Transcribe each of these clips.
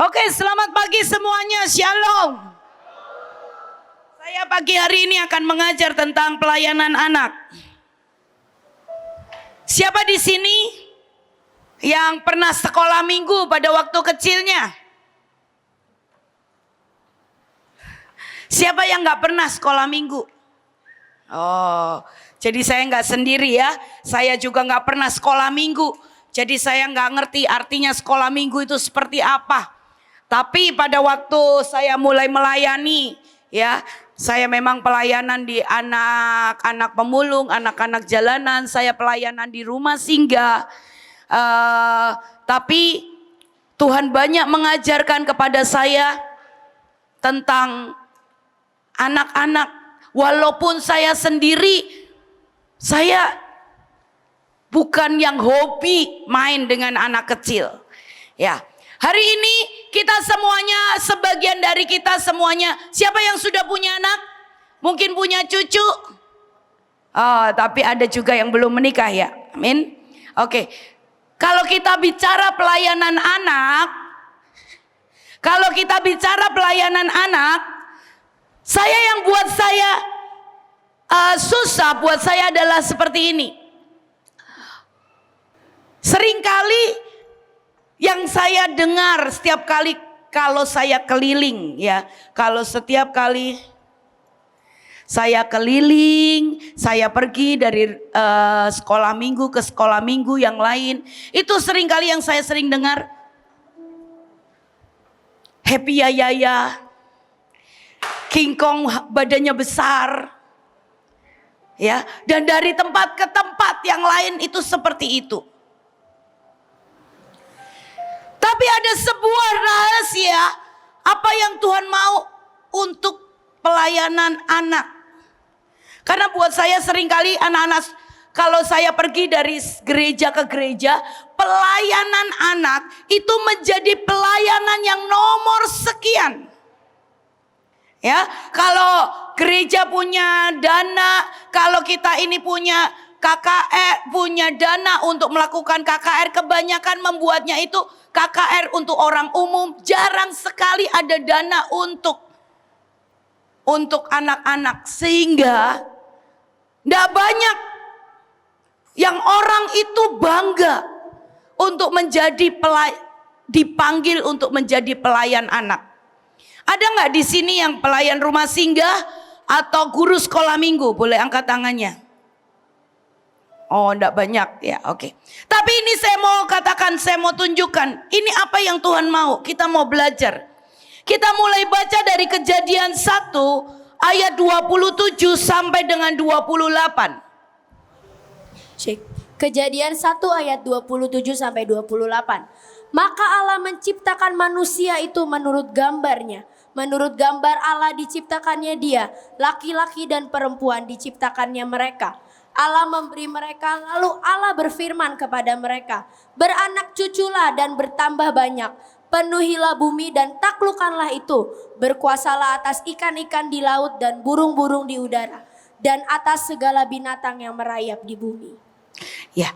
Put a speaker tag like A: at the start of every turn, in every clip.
A: Oke, selamat pagi semuanya. Shalom. Saya pagi hari ini akan mengajar tentang pelayanan anak. Siapa di sini yang pernah sekolah minggu pada waktu kecilnya? Siapa yang nggak pernah sekolah minggu? Oh, jadi saya nggak sendiri ya. Saya juga nggak pernah sekolah minggu. Jadi saya nggak ngerti artinya sekolah minggu itu seperti apa. Tapi pada waktu saya mulai melayani, ya, saya memang pelayanan di anak-anak pemulung, anak-anak jalanan. Saya pelayanan di rumah singgah. Tapi Tuhan banyak mengajarkan kepada saya tentang anak-anak. Walaupun saya sendiri, saya bukan yang hobi main dengan anak kecil. Ya, hari ini kita semuanya, sebagian dari kita semuanya, siapa yang sudah punya anak? Mungkin punya cucu. Oh, tapi ada juga yang belum menikah ya. Amin. Oke. Kalau kita bicara pelayanan anak, saya yang buat saya susah buat saya adalah seperti ini. Seringkali yang saya dengar setiap kali kalau saya keliling, ya, kalau setiap kali saya keliling, saya pergi dari sekolah minggu ke sekolah minggu yang lain, itu seringkali yang saya sering dengar, Happy Yaya, King Kong badannya besar, ya, dan dari tempat ke tempat yang lain itu seperti itu. Tapi ada sebuah rahasia apa yang Tuhan mau untuk pelayanan anak. Karena buat saya seringkali anak-anak, kalau saya pergi dari gereja ke gereja, pelayanan anak itu menjadi pelayanan yang nomor sekian. Ya, kalau gereja punya dana, kalau kita ini punya KKR, punya dana untuk melakukan KKR, kebanyakan membuatnya itu KKR untuk orang umum. Jarang sekali ada dana untuk anak-anak, sehingga tidak banyak yang orang itu bangga untuk menjadi dipanggil untuk menjadi pelayan anak. Ada nggak di sini yang pelayan rumah singgah atau guru sekolah minggu? Boleh angkat tangannya. Oh, enggak banyak ya, oke. Tapi ini saya mau katakan, saya mau tunjukkan, ini apa yang Tuhan mau. Kita mau belajar. Kita mulai baca dari Kejadian 1 ayat 27 sampai dengan 28.
B: Cek. Kejadian 1 ayat 27 sampai 28. Maka Allah menciptakan manusia itu menurut gambarnya. Menurut gambar Allah diciptakannya dia, laki-laki dan perempuan diciptakannya mereka. Allah memberi mereka, lalu Allah berfirman kepada mereka, beranak cuculah dan bertambah banyak, penuhilah bumi dan taklukkanlah itu, berkuasalah atas ikan-ikan di laut dan burung-burung di udara, dan atas segala binatang yang merayap di bumi.
A: Ya,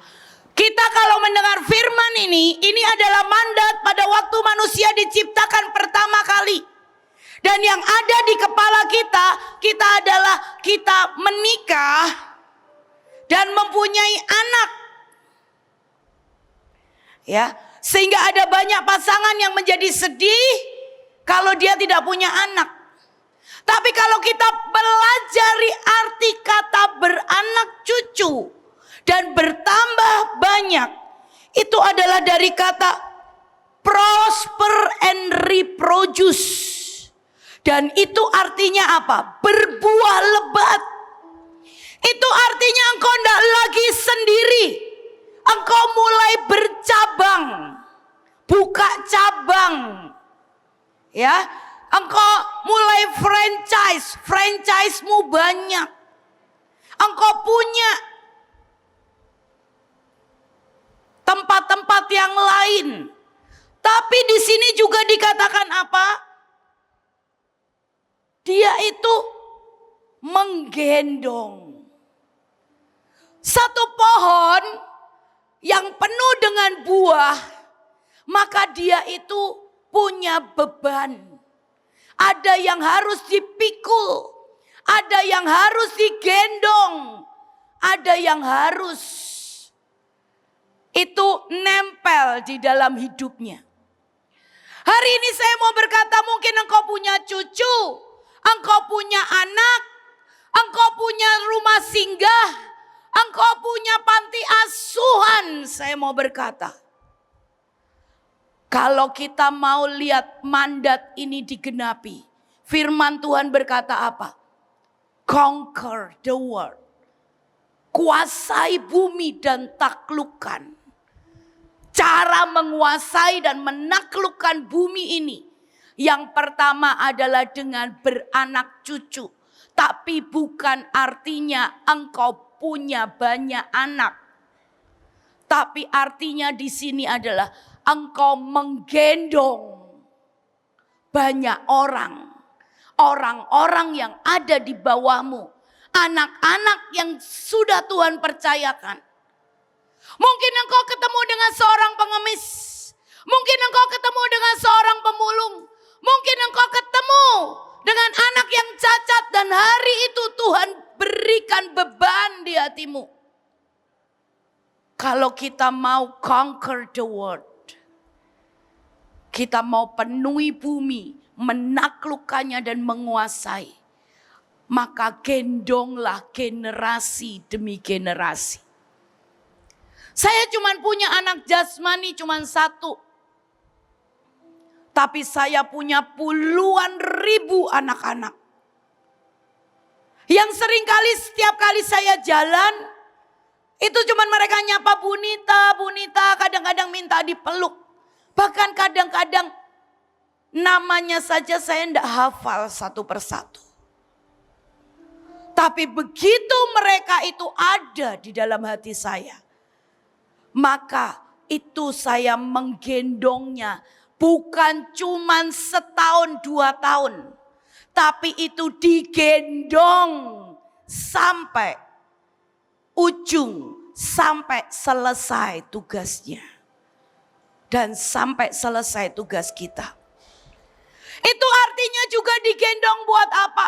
A: kita kalau mendengar firman ini adalah mandat pada waktu manusia diciptakan pertama kali. Dan yang ada di kepala kita adalah kita menikah dan mempunyai anak. Ya, sehingga ada banyak pasangan yang menjadi sedih kalau dia tidak punya anak. Tapi kalau kita pelajari arti kata beranak cucu dan bertambah banyak, itu adalah dari kata prosper and reproduce. Dan itu artinya apa? Berbuah lebat. Itu artinya engkau tidak lagi sendiri. Engkau mulai bercabang, buka cabang, ya. Engkau mulai franchise-mu banyak. Engkau punya tempat-tempat yang lain. Tapi di sini juga dikatakan apa? Dia itu menggendong. Satu pohon yang penuh dengan buah, maka dia itu punya beban. Ada yang harus dipikul, ada yang harus digendong, ada yang harus itu nempel di dalam hidupnya. Hari ini saya mau berkata, mungkin engkau punya cucu, engkau punya anak, engkau punya rumah singgah, engkau punya panti asuhan. Saya mau berkata, kalau kita mau lihat mandat ini digenapi, firman Tuhan berkata apa? Conquer the world. Kuasai bumi dan taklukkan. Cara menguasai dan menaklukkan bumi ini, yang pertama adalah dengan beranak cucu. Tapi bukan artinya engkau punya banyak anak. Tapi artinya di sini adalah engkau menggendong banyak orang. Orang-orang yang ada di bawahmu. Anak-anak yang sudah Tuhan percayakan. Mungkin engkau ketemu dengan seorang pengemis. Mungkin engkau ketemu dengan seorang pemulung. Mungkin engkau ketemu dengan anak yang cacat. Dan hari itu Tuhan berikan beban di hatimu. Kalau kita mau conquer the world. Kita mau penuhi bumi. Menaklukkannya dan menguasai. Maka gendonglah generasi demi generasi. Saya cuma punya anak jasmani cuma satu. Tapi saya punya puluhan ribu anak-anak. Yang seringkali setiap kali saya jalan, itu cuma mereka nyapa Bunita, Bunita, kadang-kadang minta dipeluk. Bahkan kadang-kadang namanya saja saya tidak hafal satu persatu. Tapi begitu mereka itu ada di dalam hati saya, maka itu saya menggendongnya bukan cuma setahun 2 tahun. Tapi itu digendong sampai ujung, sampai selesai tugasnya. Dan sampai selesai tugas kita. Itu artinya juga digendong buat apa?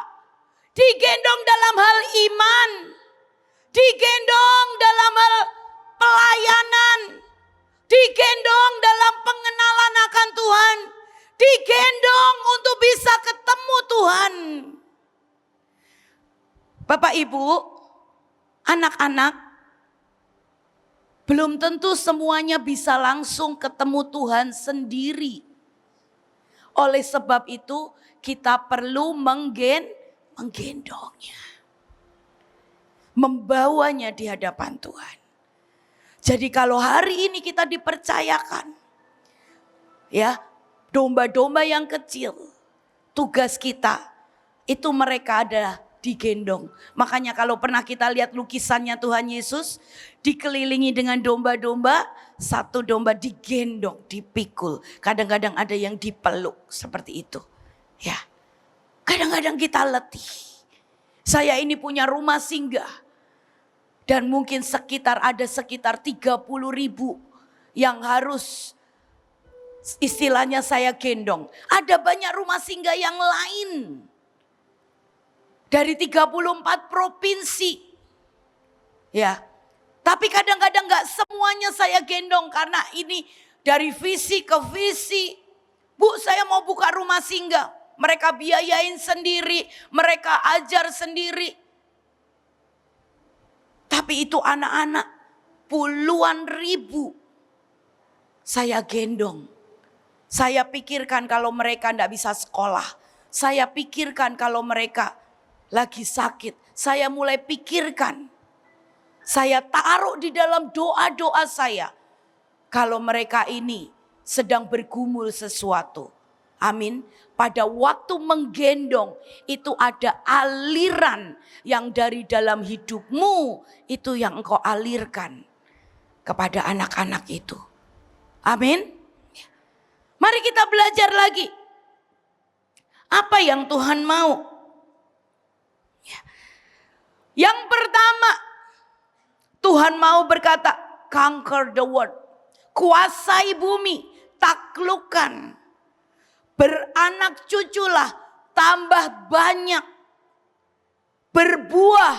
A: Digendong dalam hal iman. Digendong dalam hal pelayanan. Digendong dalam pengenalan akan Tuhan. Digendong untuk bisa ketemu Tuhan. Bapak Ibu, anak-anak, belum tentu semuanya bisa langsung ketemu Tuhan sendiri. Oleh sebab itu kita perlu menggendongnya. Membawanya di hadapan Tuhan. Jadi kalau hari ini kita dipercayakan, ya, domba-domba yang kecil, tugas kita itu mereka adalah digendong. Makanya kalau pernah kita lihat lukisannya Tuhan Yesus, dikelilingi dengan domba-domba, satu domba digendong, dipikul. Kadang-kadang ada yang dipeluk seperti itu. Ya, kadang-kadang kita letih. Saya ini punya rumah singgah. Dan mungkin ada sekitar 30.000 yang harus istilahnya saya gendong. Ada banyak rumah singgah yang lain. Dari 34 provinsi. Ya. Tapi kadang-kadang gak semuanya saya gendong. Karena ini dari visi ke visi. Bu, saya mau buka rumah singgah. Mereka biayain sendiri. Mereka ajar sendiri. Tapi itu anak-anak puluhan ribu. Saya gendong. Saya pikirkan kalau mereka gak bisa sekolah. Saya pikirkan kalau mereka lagi sakit, saya mulai pikirkan. Saya taruh di dalam doa-doa saya. Kalau mereka ini sedang bergumul sesuatu. Amin. Pada waktu menggendong itu ada aliran yang dari dalam hidupmu. Itu yang engkau alirkan kepada anak-anak itu. Amin. Mari kita belajar lagi. Apa yang Tuhan mau? Yang pertama, Tuhan mau berkata, conquer the world. Kuasai bumi, taklukkan. beranak cuculah, tambah banyak, berbuah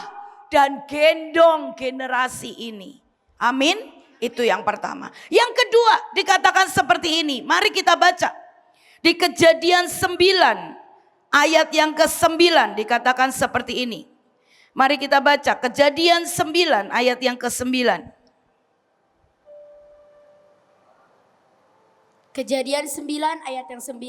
A: dan gendong generasi ini. Amin. Itu yang pertama. Yang kedua dikatakan seperti ini. Mari kita baca. Di Kejadian 9 ayat yang ke-9 dikatakan seperti ini. Mari kita baca Kejadian 9 ayat yang ke-9.
B: Kejadian 9 ayat yang 9.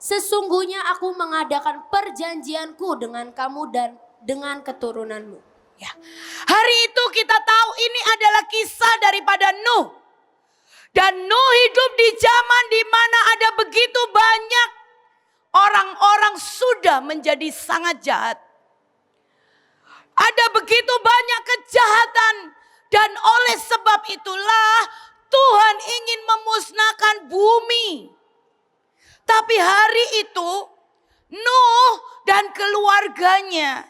B: Sesungguhnya aku mengadakan perjanjianku dengan kamu dan dengan keturunanmu.
A: Ya. Hari itu kita tahu ini adalah kisah daripada Nuh. Dan Nuh hidup di zaman di mana ada begitu banyak orang-orang sudah menjadi sangat jahat. Ada begitu banyak kejahatan dan oleh sebab itulah Tuhan ingin memusnahkan bumi. Tapi hari itu Nuh dan keluarganya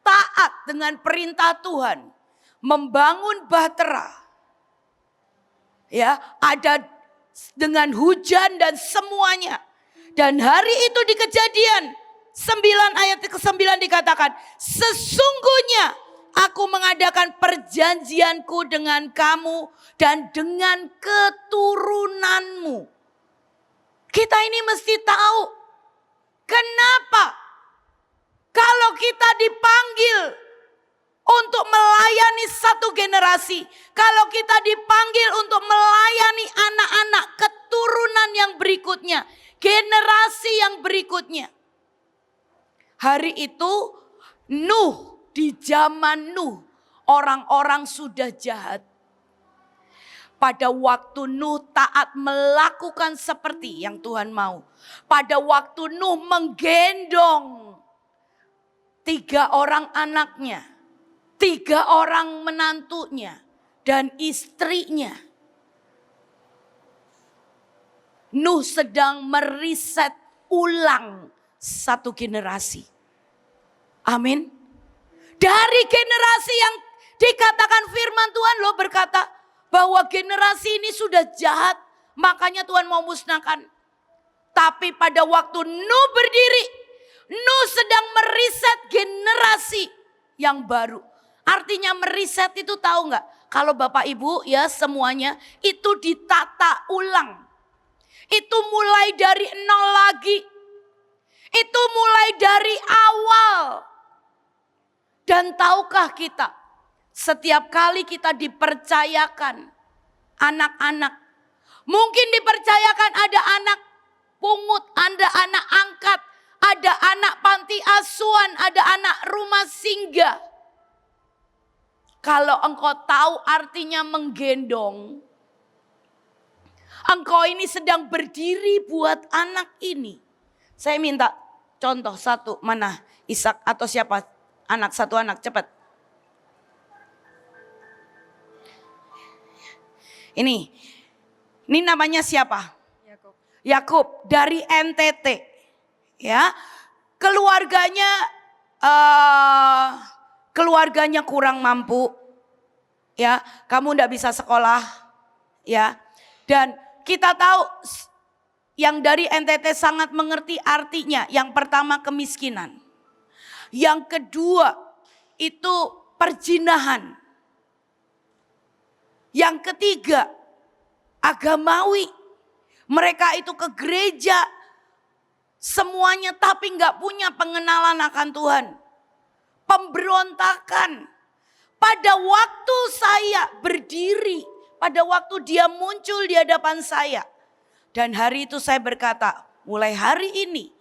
A: taat dengan perintah Tuhan, membangun bahtera. Ya, ada dengan hujan dan semuanya. Dan hari itu di Kejadian 9 ayat ke-9 dikatakan, sesungguhnya aku mengadakan perjanjianku dengan kamu dan dengan keturunanmu. Kita ini mesti tahu kenapa kalau kita dipanggil untuk melayani satu generasi, kalau kita dipanggil untuk melayani anak-anak keturunan yang berikutnya, generasi yang berikutnya. Hari itu Nuh, di zaman Nuh, orang-orang sudah jahat. Pada waktu Nuh taat melakukan seperti yang Tuhan mau. Pada waktu Nuh menggendong 3 orang anaknya, 3 orang menantunya, dan istrinya. Nuh sedang meriset ulang satu generasi. Amin. Dari generasi yang dikatakan firman Tuhan loh berkata bahwa generasi ini sudah jahat, makanya Tuhan mau musnahkan. Tapi pada waktu Nuh berdiri, Nuh sedang meriset generasi yang baru. Artinya meriset itu tahu nggak? Kalau Bapak Ibu ya semuanya itu ditata ulang. Itu mulai dari nol lagi. Itu mulai dari awal. Dan tahukah kita, setiap kali kita dipercayakan anak-anak, mungkin dipercayakan ada anak pungut, ada anak angkat, ada anak panti asuhan, ada anak rumah singgah. Kalau engkau tahu artinya menggendong, engkau ini sedang berdiri buat anak ini. Saya minta contoh satu, mana Ishak atau siapa? Anak, satu anak, cepat. Ini namanya siapa? Yakub dari NTT. Ya, keluarganya kurang mampu. Ya, kamu ndak bisa sekolah. Ya, dan kita tahu yang dari NTT sangat mengerti artinya. Yang pertama kemiskinan. Yang kedua itu perzinahan. Yang ketiga agamawi. Mereka itu ke gereja semuanya tapi nggak punya pengenalan akan Tuhan. Pemberontakan. Pada waktu saya berdiri, pada waktu dia muncul di hadapan saya. Dan hari itu saya berkata, mulai hari ini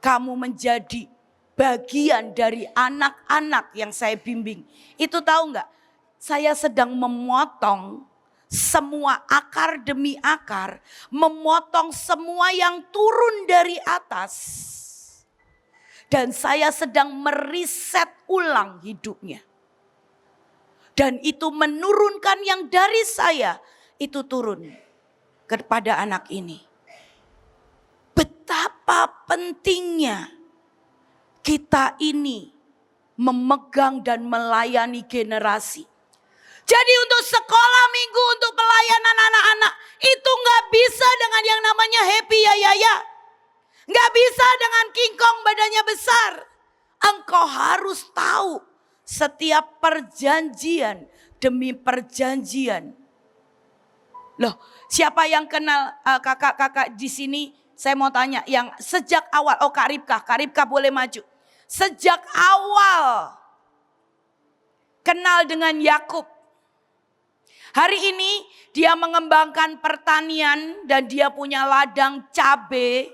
A: kamu menjadi bagian dari anak-anak yang saya bimbing. Itu tahu nggak? Saya sedang memotong semua akar demi akar. Memotong semua yang turun dari atas. Dan saya sedang meriset ulang hidupnya. Dan itu menurunkan yang dari saya. Itu turun kepada anak ini. Betapa pentingnya kita ini memegang dan melayani generasi. Jadi untuk sekolah minggu, untuk pelayanan anak-anak, itu gak bisa dengan yang namanya happy ya. setiap perjanjian demi perjanjian. Loh, siapa yang kenal kakak-kakak di sini? Saya mau tanya yang sejak awal. Oh, Kak Ripka boleh maju. Sejak awal kenal dengan Yakub. Hari ini dia mengembangkan pertanian dan dia punya ladang cabai.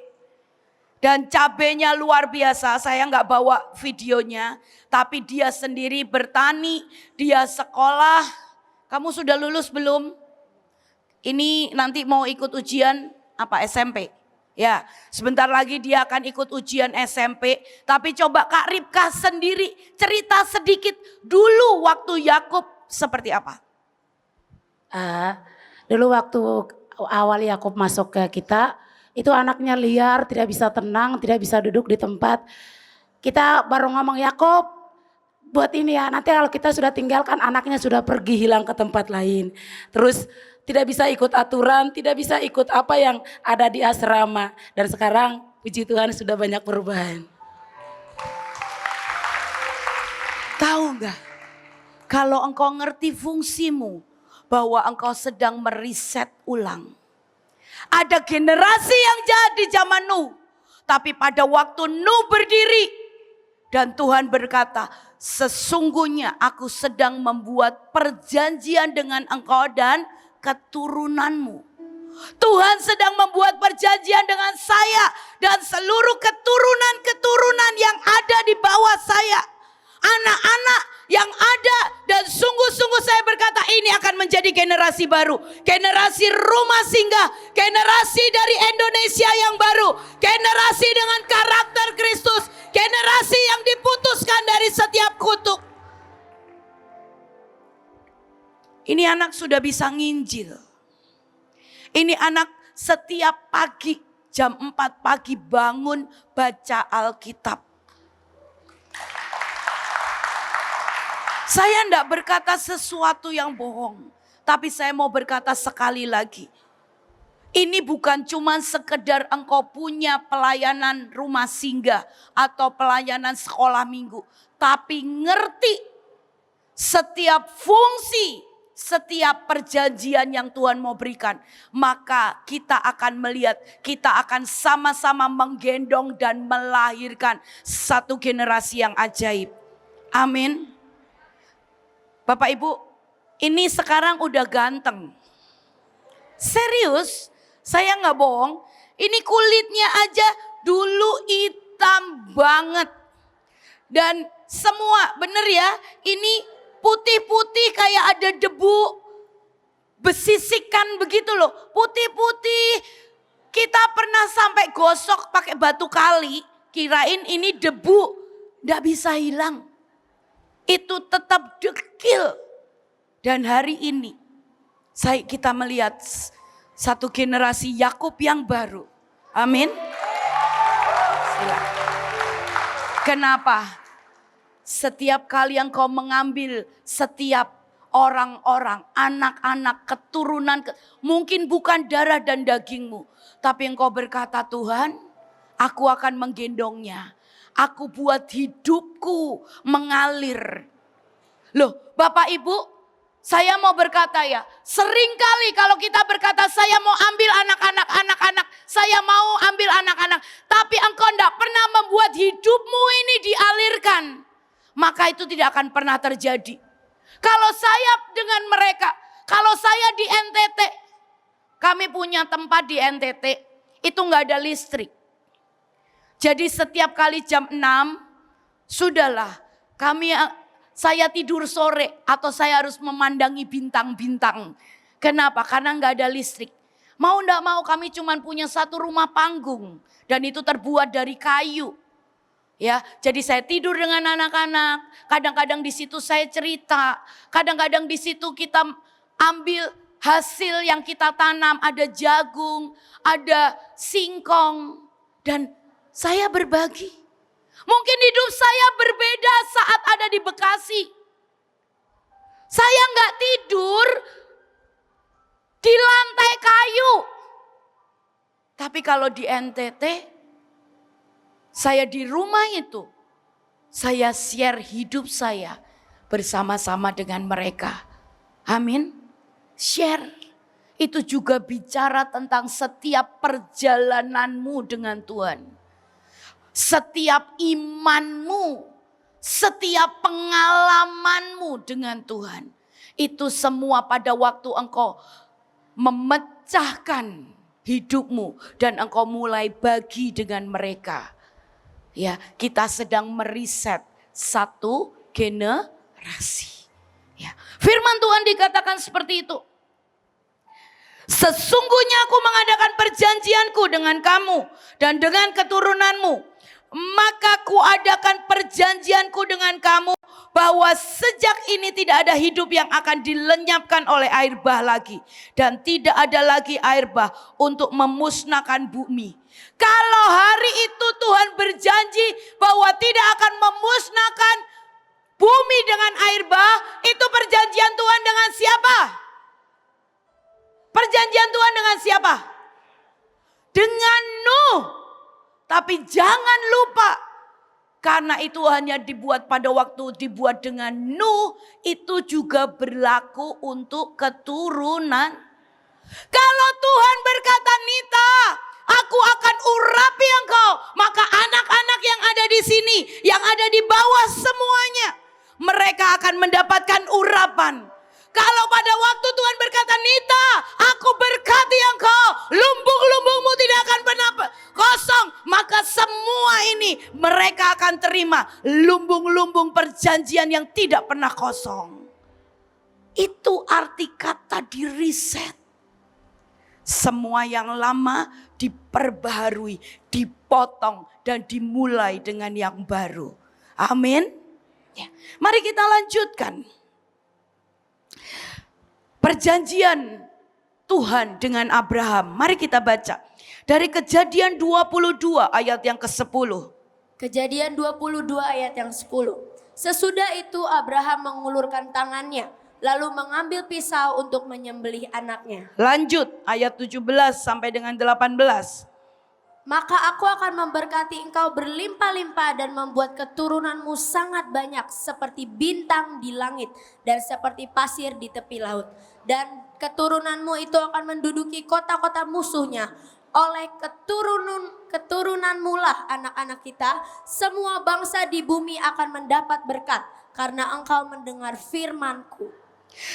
A: Dan cabenya luar biasa, saya nggak bawa videonya. Tapi dia sendiri bertani, dia sekolah. Kamu sudah lulus belum? Ini nanti mau ikut ujian apa SMP? Ya, sebentar lagi dia akan ikut ujian SMP. Tapi coba Kak Ripka sendiri cerita sedikit dulu waktu Yakub seperti apa?
C: Dulu waktu awal Yakub masuk ke kita, itu anaknya liar, tidak bisa tenang, tidak bisa duduk di tempat. Kita baru ngomong, Yakub buat ini ya, nanti kalau kita sudah tinggalkan anaknya sudah pergi hilang ke tempat lain. Terus tidak bisa ikut aturan, tidak bisa ikut apa yang ada di asrama. Dan sekarang puji Tuhan sudah banyak perubahan.
A: Tahu nggak? Kalau engkau ngerti fungsimu, bahwa engkau sedang meriset ulang. Ada generasi yang jahat di zaman Nuh. Tapi pada waktu Nuh berdiri dan Tuhan berkata, sesungguhnya aku sedang membuat perjanjian dengan engkau dan keturunanmu. Tuhan sedang membuat perjanjian dengan saya dan seluruh keturunan-keturunan yang ada di bawah saya. Anak-anak yang ada dan sungguh-sungguh saya berkata ini akan menjadi generasi baru. Generasi rumah singgah, generasi dari Indonesia yang baru. Generasi dengan karakter Kristus, generasi yang diputuskan dari setiap kutuk. Ini anak sudah bisa nginjil. Ini anak setiap pagi jam 4 pagi bangun baca Alkitab. Saya tidak berkata sesuatu yang bohong. Tapi saya mau berkata sekali lagi. Ini bukan cuma sekedar engkau punya pelayanan rumah singgah atau pelayanan sekolah minggu. Tapi ngerti setiap fungsi, setiap perjanjian yang Tuhan mau berikan. Maka kita akan melihat, kita akan sama-sama menggendong dan melahirkan satu generasi yang ajaib. Amin. Bapak Ibu, ini sekarang udah ganteng. Serius, saya nggak bohong. Ini kulitnya aja dulu hitam banget. Dan semua, bener ya, ini putih-putih kayak ada debu besisikan begitu loh. Putih-putih, kita pernah sampai gosok pakai batu kali, kirain ini debu, nggak bisa hilang. Itu tetap dekil. Dan hari ini kita melihat satu generasi Yakub yang baru. Amin. Silakan. Kenapa? Setiap kali yang kau mengambil setiap orang-orang, anak-anak, keturunan, mungkin bukan darah dan dagingmu. Tapi engkau berkata, Tuhan, aku akan menggendongnya. Aku buat hidupku mengalir. Loh, Bapak Ibu, saya mau berkata ya, seringkali kalau kita berkata saya mau ambil anak-anak, saya mau ambil anak-anak. Tapi engkau tidak pernah membuat hidupmu ini dialirkan. Maka itu tidak akan pernah terjadi. Kalau saya dengan mereka, kalau saya di NTT, kami punya tempat di NTT, itu nggak ada listrik. Jadi setiap kali jam 6, sudahlah saya tidur sore atau saya harus memandangi bintang-bintang. Kenapa? Karena nggak ada listrik. Mau nggak mau kami cuma punya satu rumah panggung dan itu terbuat dari kayu. Ya, jadi saya tidur dengan anak-anak. Kadang-kadang di situ saya cerita. Kadang-kadang di situ kita ambil hasil yang kita tanam. Ada jagung, ada singkong dan saya berbagi. Mungkin hidup saya berbeda saat ada di Bekasi. Saya nggak tidur di lantai kayu. Tapi kalau di NTT, saya di rumah itu, saya share hidup saya bersama-sama dengan mereka. Amin. Share. Itu juga bicara tentang setiap perjalananmu dengan Tuhan. Setiap imanmu, setiap pengalamanmu dengan Tuhan. Itu semua pada waktu engkau memecahkan hidupmu dan engkau mulai bagi dengan mereka. Ya, kita sedang meriset satu generasi. Ya, firman Tuhan dikatakan seperti itu. Sesungguhnya aku mengadakan perjanjianku dengan kamu dan dengan keturunanmu. Maka ku adakan perjanjianku dengan kamu bahwa sejak ini tidak ada hidup yang akan dilenyapkan oleh air bah lagi. Dan tidak ada lagi air bah untuk memusnahkan bumi. Kalau hari itu Tuhan berjanji bahwa tidak akan memusnahkan bumi dengan air bah, itu perjanjian Tuhan dengan siapa? Perjanjian Tuhan dengan siapa? Dengan Nuh. Tapi jangan lupa, karena itu hanya dibuat pada waktu dibuat dengan Nuh, itu juga berlaku untuk keturunan. Kalau Tuhan berkata, Nita, aku akan urapi engkau, maka anak-anak yang ada di sini, yang ada di bawah semuanya, mereka akan mendapatkan urapan. Kalau pada waktu Tuhan berkata, Nita, aku berkati engkau, lumbung-lumbungmu tidak akan pernah kosong, maka semua ini mereka akan terima lumbung-lumbung perjanjian yang tidak pernah kosong. Itu arti kata di reset. Semua yang lama diperbaharui, dipotong dan dimulai dengan yang baru. Amin. Ya. Mari kita lanjutkan. Perjanjian Tuhan dengan Abraham. Mari kita baca. Dari Kejadian 22 ayat yang ke-10.
B: Kejadian 22 ayat yang 10. Sesudah itu Abraham mengulurkan tangannya, lalu mengambil pisau untuk menyembelih anaknya.
A: Lanjut ayat 17 sampai dengan 18.
B: Maka aku akan memberkati engkau berlimpah-limpah dan membuat keturunanmu sangat banyak seperti bintang di langit dan seperti pasir di tepi laut. Dan keturunanmu itu akan menduduki kota-kota musuhnya. Oleh keturunanmu lah anak-anak kita, semua bangsa di bumi akan mendapat berkat karena engkau mendengar firman-Ku.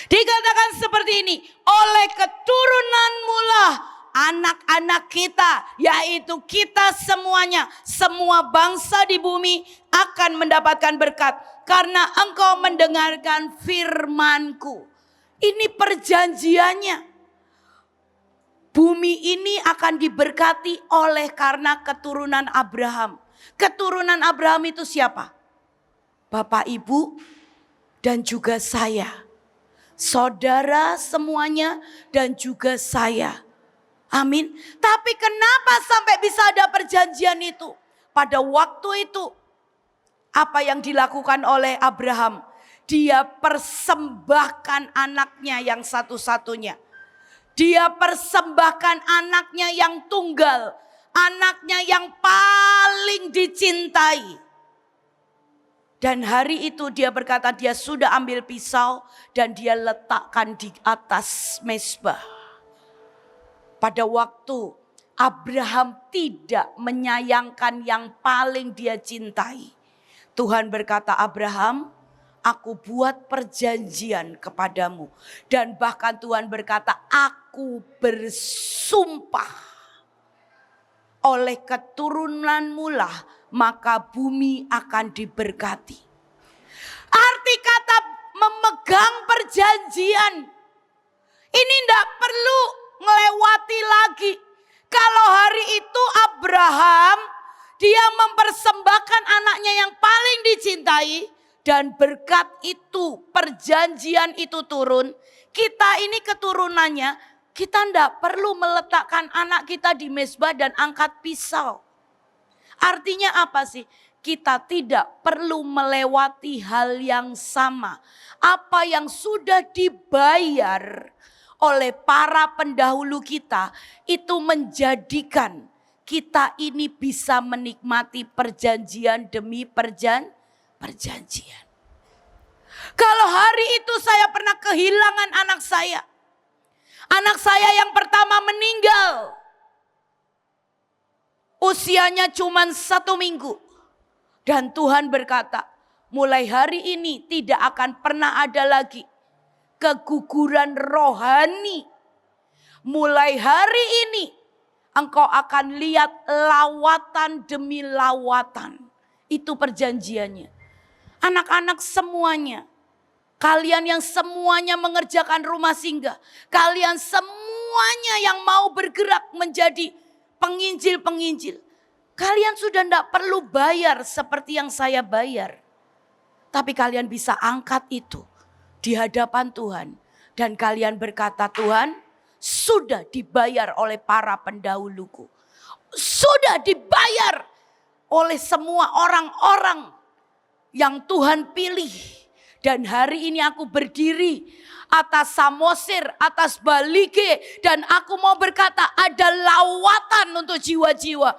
A: Dikatakan seperti ini, oleh keturunanmu lah anak-anak kita, yaitu kita semuanya, semua bangsa di bumi akan mendapatkan berkat karena engkau mendengarkan firman-Ku. Ini perjanjiannya. Bumi ini akan diberkati oleh karena keturunan Abraham. Keturunan Abraham itu siapa? Bapak, Ibu, dan juga saya. Saudara semuanya dan juga saya. Amin. Tapi kenapa sampai bisa ada perjanjian itu? Pada waktu itu, apa yang dilakukan oleh Abraham? Dia persembahkan anaknya yang satu-satunya. Dia persembahkan anaknya yang tunggal. Anaknya yang paling dicintai. Dan hari itu dia berkata dia sudah ambil pisau dan dia letakkan di atas mezbah. Pada waktu Abraham tidak menyayangkan yang paling dia cintai. Tuhan berkata, Abraham, aku buat perjanjian kepadamu. Dan bahkan Tuhan berkata, aku bersumpah. Oleh keturunanmu lah maka bumi akan diberkati. Arti kata memegang perjanjian. Ini tidak perlu melewati lagi. Kalau hari itu Abraham, dia mempersembahkan anaknya yang paling dicintai. Dan berkat itu, perjanjian itu turun. Kita ini keturunannya, kita tidak perlu meletakkan anak kita di mezbah dan angkat pisau. Artinya apa sih? Kita tidak perlu melewati hal yang sama. Apa yang sudah dibayar oleh para pendahulu kita, itu menjadikan kita ini bisa menikmati perjanjian demi perjanjian. Kalau hari itu saya pernah kehilangan anak saya. Anak saya yang pertama meninggal. Usianya cuma 1 minggu. Dan Tuhan berkata, mulai hari ini tidak akan pernah ada lagi keguguran rohani. Mulai hari ini engkau akan lihat lawatan demi lawatan. Itu perjanjiannya. Anak-anak semuanya. Kalian yang semuanya mengerjakan rumah singgah. Kalian semuanya yang mau bergerak menjadi penginjil-penginjil. Kalian sudah tidak perlu bayar seperti yang saya bayar. Tapi kalian bisa angkat itu di hadapan Tuhan. Dan kalian berkata, Tuhan sudah dibayar oleh para pendahuluku. Sudah dibayar oleh semua orang-orang yang Tuhan pilih. Dan hari ini aku berdiri atas Samosir, atas Balige. Dan aku mau berkata ada lawatan untuk jiwa-jiwa.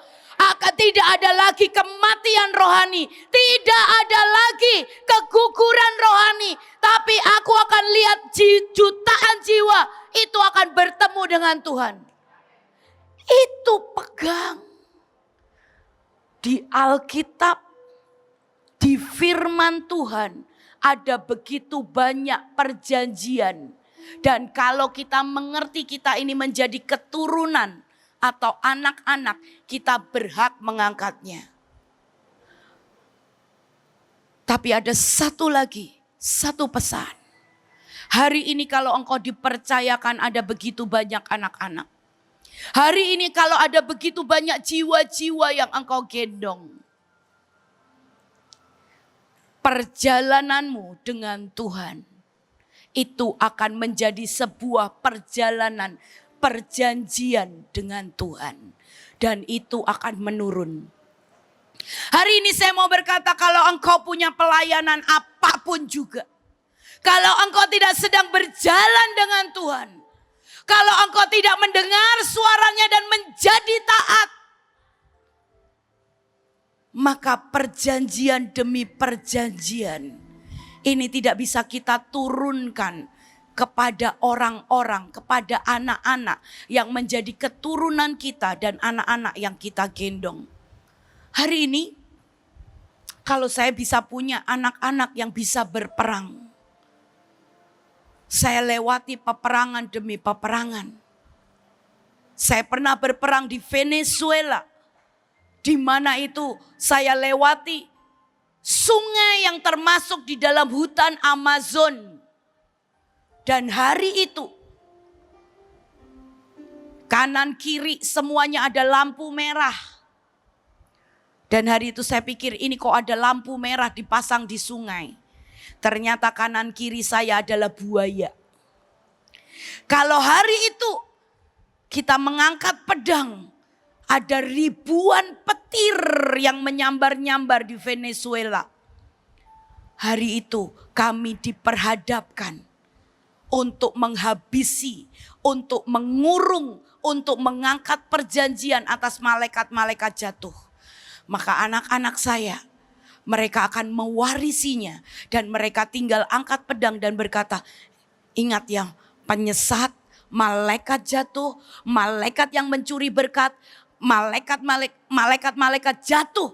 A: Tidak ada lagi kematian rohani. Tidak ada lagi keguguran rohani. Tapi aku akan lihat jutaan jiwa itu akan bertemu dengan Tuhan. Itu pegang. Di Alkitab, di firman Tuhan. Ada begitu banyak perjanjian. Dan kalau kita mengerti kita ini menjadi keturunan atau anak-anak, kita berhak mengangkatnya. Tapi ada satu lagi, satu pesan. Hari ini kalau engkau dipercayakan ada begitu banyak anak-anak. Hari ini kalau ada begitu banyak jiwa-jiwa yang engkau gendong. Perjalananmu dengan Tuhan itu akan menjadi sebuah perjalanan perjanjian dengan Tuhan. Dan itu akan menurun. Hari ini saya mau berkata kalau engkau punya pelayanan apapun juga. Kalau engkau tidak sedang berjalan dengan Tuhan. Kalau engkau tidak mendengar suaranya dan menjadi taat. Maka perjanjian demi perjanjian ini tidak bisa kita turunkan kepada orang-orang, kepada anak-anak yang menjadi keturunan kita dan anak-anak yang kita gendong. Hari ini kalau saya bisa punya anak-anak yang bisa berperang. Saya lewati peperangan demi peperangan. Saya pernah berperang di Venezuela. Di mana itu saya lewati sungai yang termasuk di dalam hutan Amazon. Dan hari itu kanan kiri semuanya ada lampu merah. Dan hari itu saya pikir ini kok ada lampu merah dipasang di sungai. Ternyata kanan kiri saya adalah buaya. Kalau hari itu kita mengangkat pedang. Ada ribuan petir yang menyambar-nyambar di Venezuela. Hari itu kami diperhadapkan untuk menghabisi, untuk mengurung, untuk mengangkat perjanjian atas malaikat-malaikat jatuh. Maka anak-anak saya, mereka akan mewarisinya. Dan mereka tinggal angkat pedang dan berkata, ingat ya, penyesat, malaikat jatuh, malaikat yang mencuri berkat, malaikat-malaikat jatuh,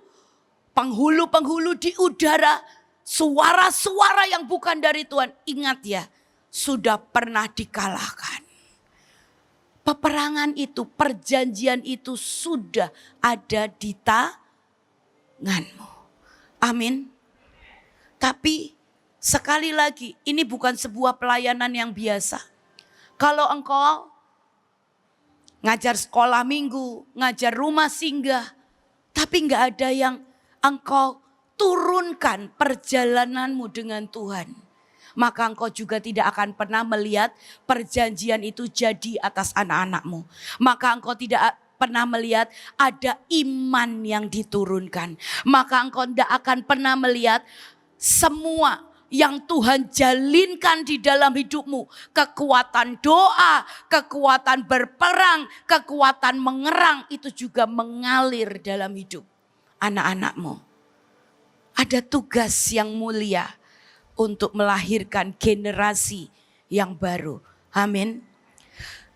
A: penghulu-penghulu di udara, suara-suara yang bukan dari Tuhan. Ingat ya, sudah pernah dikalahkan. Peperangan itu, perjanjian itu sudah ada di tanganmu. Amin. Tapi sekali lagi, ini bukan sebuah pelayanan yang biasa. Kalau engkau ngajar sekolah minggu, ngajar rumah singgah. Tapi gak ada yang engkau turunkan perjalananmu dengan Tuhan. Maka engkau juga tidak akan pernah melihat perjanjian itu jadi atas anak-anakmu. Maka engkau tidak pernah melihat ada iman yang diturunkan. Maka engkau tidak akan pernah melihat semua yang Tuhan jalinkan di dalam hidupmu. Kekuatan doa, kekuatan berperang, kekuatan mengerang itu juga mengalir dalam hidup anak-anakmu. Ada tugas yang mulia untuk melahirkan generasi yang baru. Amin.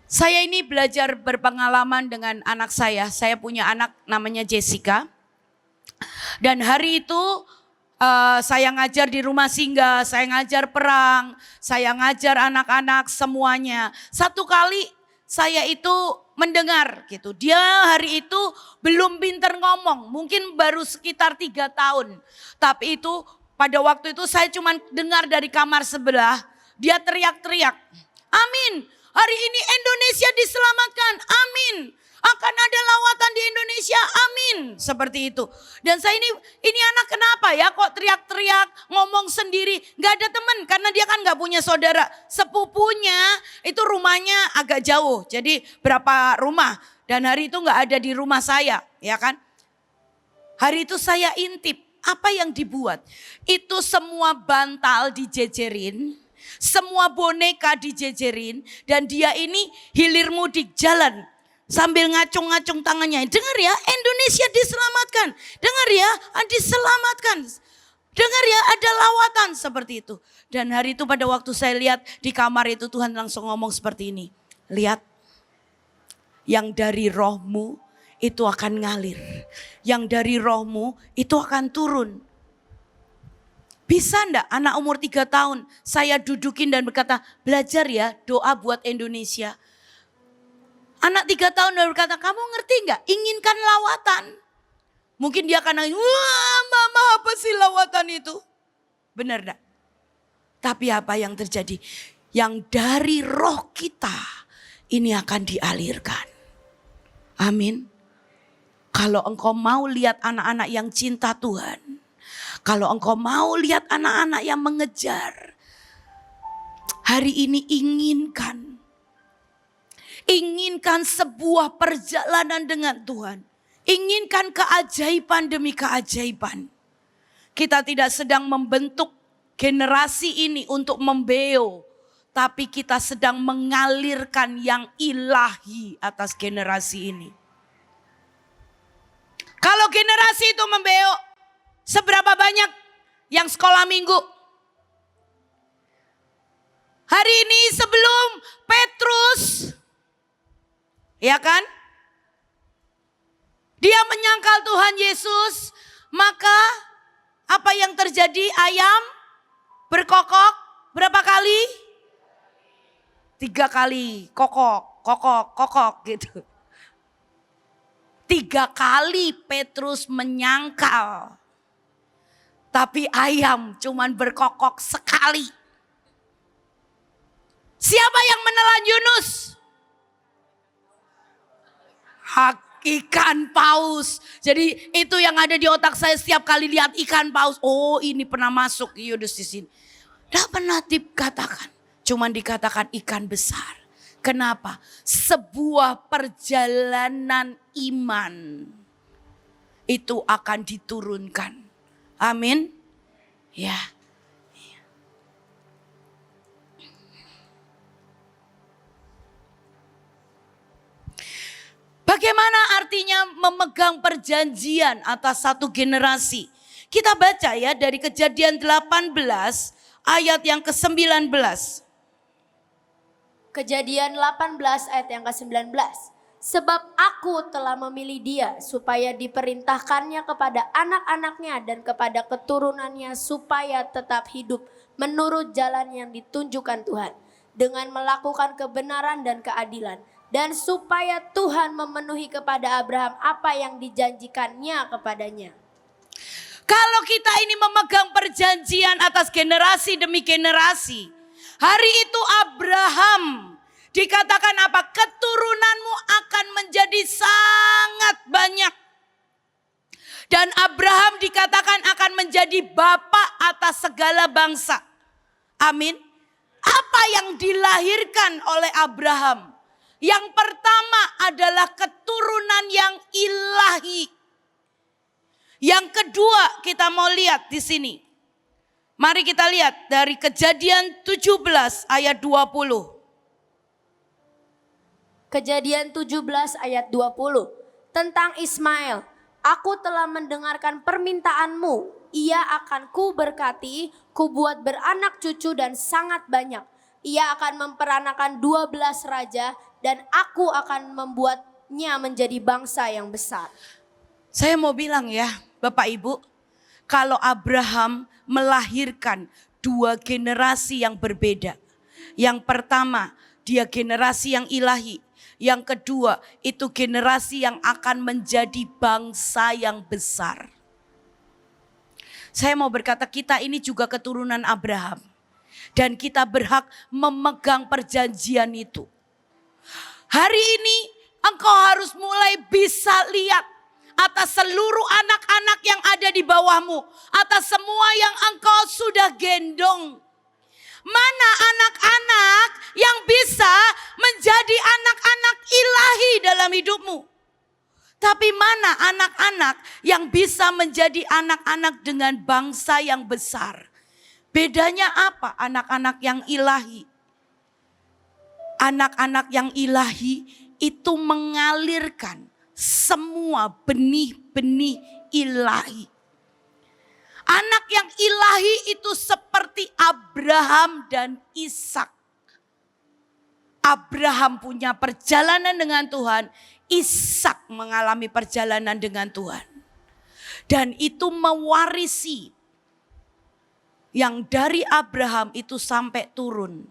A: Saya ini belajar berpengalaman dengan anak saya. Saya punya anak namanya Jessica. Dan hari itu saya ngajar di rumah singgah, saya ngajar perang, saya ngajar anak-anak semuanya. Satu kali saya itu mendengar gitu. Dia hari itu belum pinter ngomong, mungkin baru sekitar 3 tahun. Tapi itu pada waktu itu saya cuma dengar dari kamar sebelah, dia teriak-teriak, amin, hari ini Indonesia diselamatkan, amin. Akan ada lawatan di Indonesia, amin. Seperti itu. Dan saya ini anak kenapa ya kok teriak-teriak, ngomong sendiri. Gak ada teman karena dia kan gak punya saudara. Sepupunya itu rumahnya agak jauh. Jadi berapa rumah. Dan hari itu gak ada di rumah saya, ya kan. Hari itu saya intip, apa yang dibuat. Itu semua bantal dijejerin. Semua boneka dijejerin. Dan dia ini hilir mudik jalan. Sambil ngacung-ngacung tangannya. Dengar ya, Indonesia diselamatkan. Dengar ya, diselamatkan. Dengar ya, ada lawatan seperti itu. Dan hari itu pada waktu saya lihat di kamar itu Tuhan langsung ngomong seperti ini. Lihat, yang dari rohmu itu akan ngalir. Yang dari rohmu itu akan turun. Bisa enggak anak umur 3 tahun saya dudukin dan berkata, belajar ya doa buat Indonesia. Anak 3 tahun baru berkata, kamu ngerti nggak? Inginkan lawatan. Mungkin dia akan nangis, wah mama apa sih lawatan itu? Benar enggak? Tapi apa yang terjadi? Yang dari roh kita ini akan dialirkan. Amin. Kalau engkau mau lihat anak-anak yang cinta Tuhan. Kalau engkau mau lihat anak-anak yang mengejar. Hari ini Inginkan sebuah perjalanan dengan Tuhan. Inginkan keajaiban demi keajaiban. Kita tidak sedang membentuk generasi ini untuk membeo. Tapi kita sedang mengalirkan yang ilahi atas generasi ini. Kalau generasi itu membeo, seberapa banyak yang sekolah minggu? Hari ini sebelum Petrus, ya kan? Dia menyangkal Tuhan Yesus, maka apa yang terjadi? Ayam berkokok berapa kali? 3 kali, kokok gitu. 3 kali Petrus menyangkal. Tapi ayam cuman berkokok sekali. Siapa yang menelan Yunus? Ikan paus. Jadi itu yang ada di otak saya setiap kali lihat ikan paus. Oh ini pernah masuk Yunus di sini. Tidak pernah dikatakan. Cuman dikatakan ikan besar. Kenapa? Sebuah perjalanan iman. Itu akan diturunkan. Amin. Ya. Bagaimana artinya memegang perjanjian atas satu generasi? Kita baca ya dari Kejadian 18 ayat yang ke-19.
B: Kejadian 18 ayat yang ke-19. Sebab aku telah memilih dia supaya diperintahkannya kepada anak-anaknya dan kepada keturunannya supaya tetap hidup menurut jalan yang ditunjukkan Tuhan. Dengan melakukan kebenaran dan keadilan. Dan supaya Tuhan memenuhi kepada Abraham apa yang dijanjikannya kepadanya.
A: Kalau kita ini memegang perjanjian atas generasi demi generasi. Hari itu Abraham dikatakan apa? Keturunanmu akan menjadi sangat banyak. Dan Abraham dikatakan akan menjadi bapa atas segala bangsa. Amin. Apa yang dilahirkan oleh Abraham? Yang pertama adalah keturunan yang ilahi. Yang kedua kita mau lihat di sini. Mari kita lihat dari Kejadian 17 ayat 20.
B: Kejadian 17 ayat 20. Tentang Ismail, aku telah mendengarkan permintaanmu ia akan ku berkati, ku buat beranak cucu dan sangat banyak. Ia akan memperanakan 12 raja dan aku akan membuatnya menjadi bangsa yang besar.
A: Saya mau bilang ya, Bapak Ibu, kalau Abraham melahirkan 2 generasi yang berbeda. Yang pertama, dia generasi yang ilahi. Yang kedua, itu generasi yang akan menjadi bangsa yang besar. Saya mau berkata, kita ini juga keturunan Abraham. Dan kita berhak memegang perjanjian itu. Hari ini engkau harus mulai bisa lihat atas seluruh anak-anak yang ada di bawahmu. Atas semua yang engkau sudah gendong. Mana anak-anak yang bisa menjadi anak-anak ilahi dalam hidupmu? Tapi mana anak-anak yang bisa menjadi anak-anak dengan bangsa yang besar? Bedanya apa anak-anak yang ilahi? Anak-anak yang ilahi itu mengalirkan semua benih-benih ilahi. Anak yang ilahi itu seperti Abraham dan Ishak. Abraham punya perjalanan dengan Tuhan, Ishak mengalami perjalanan dengan Tuhan. Dan itu mewarisi yang dari Abraham itu sampai turun.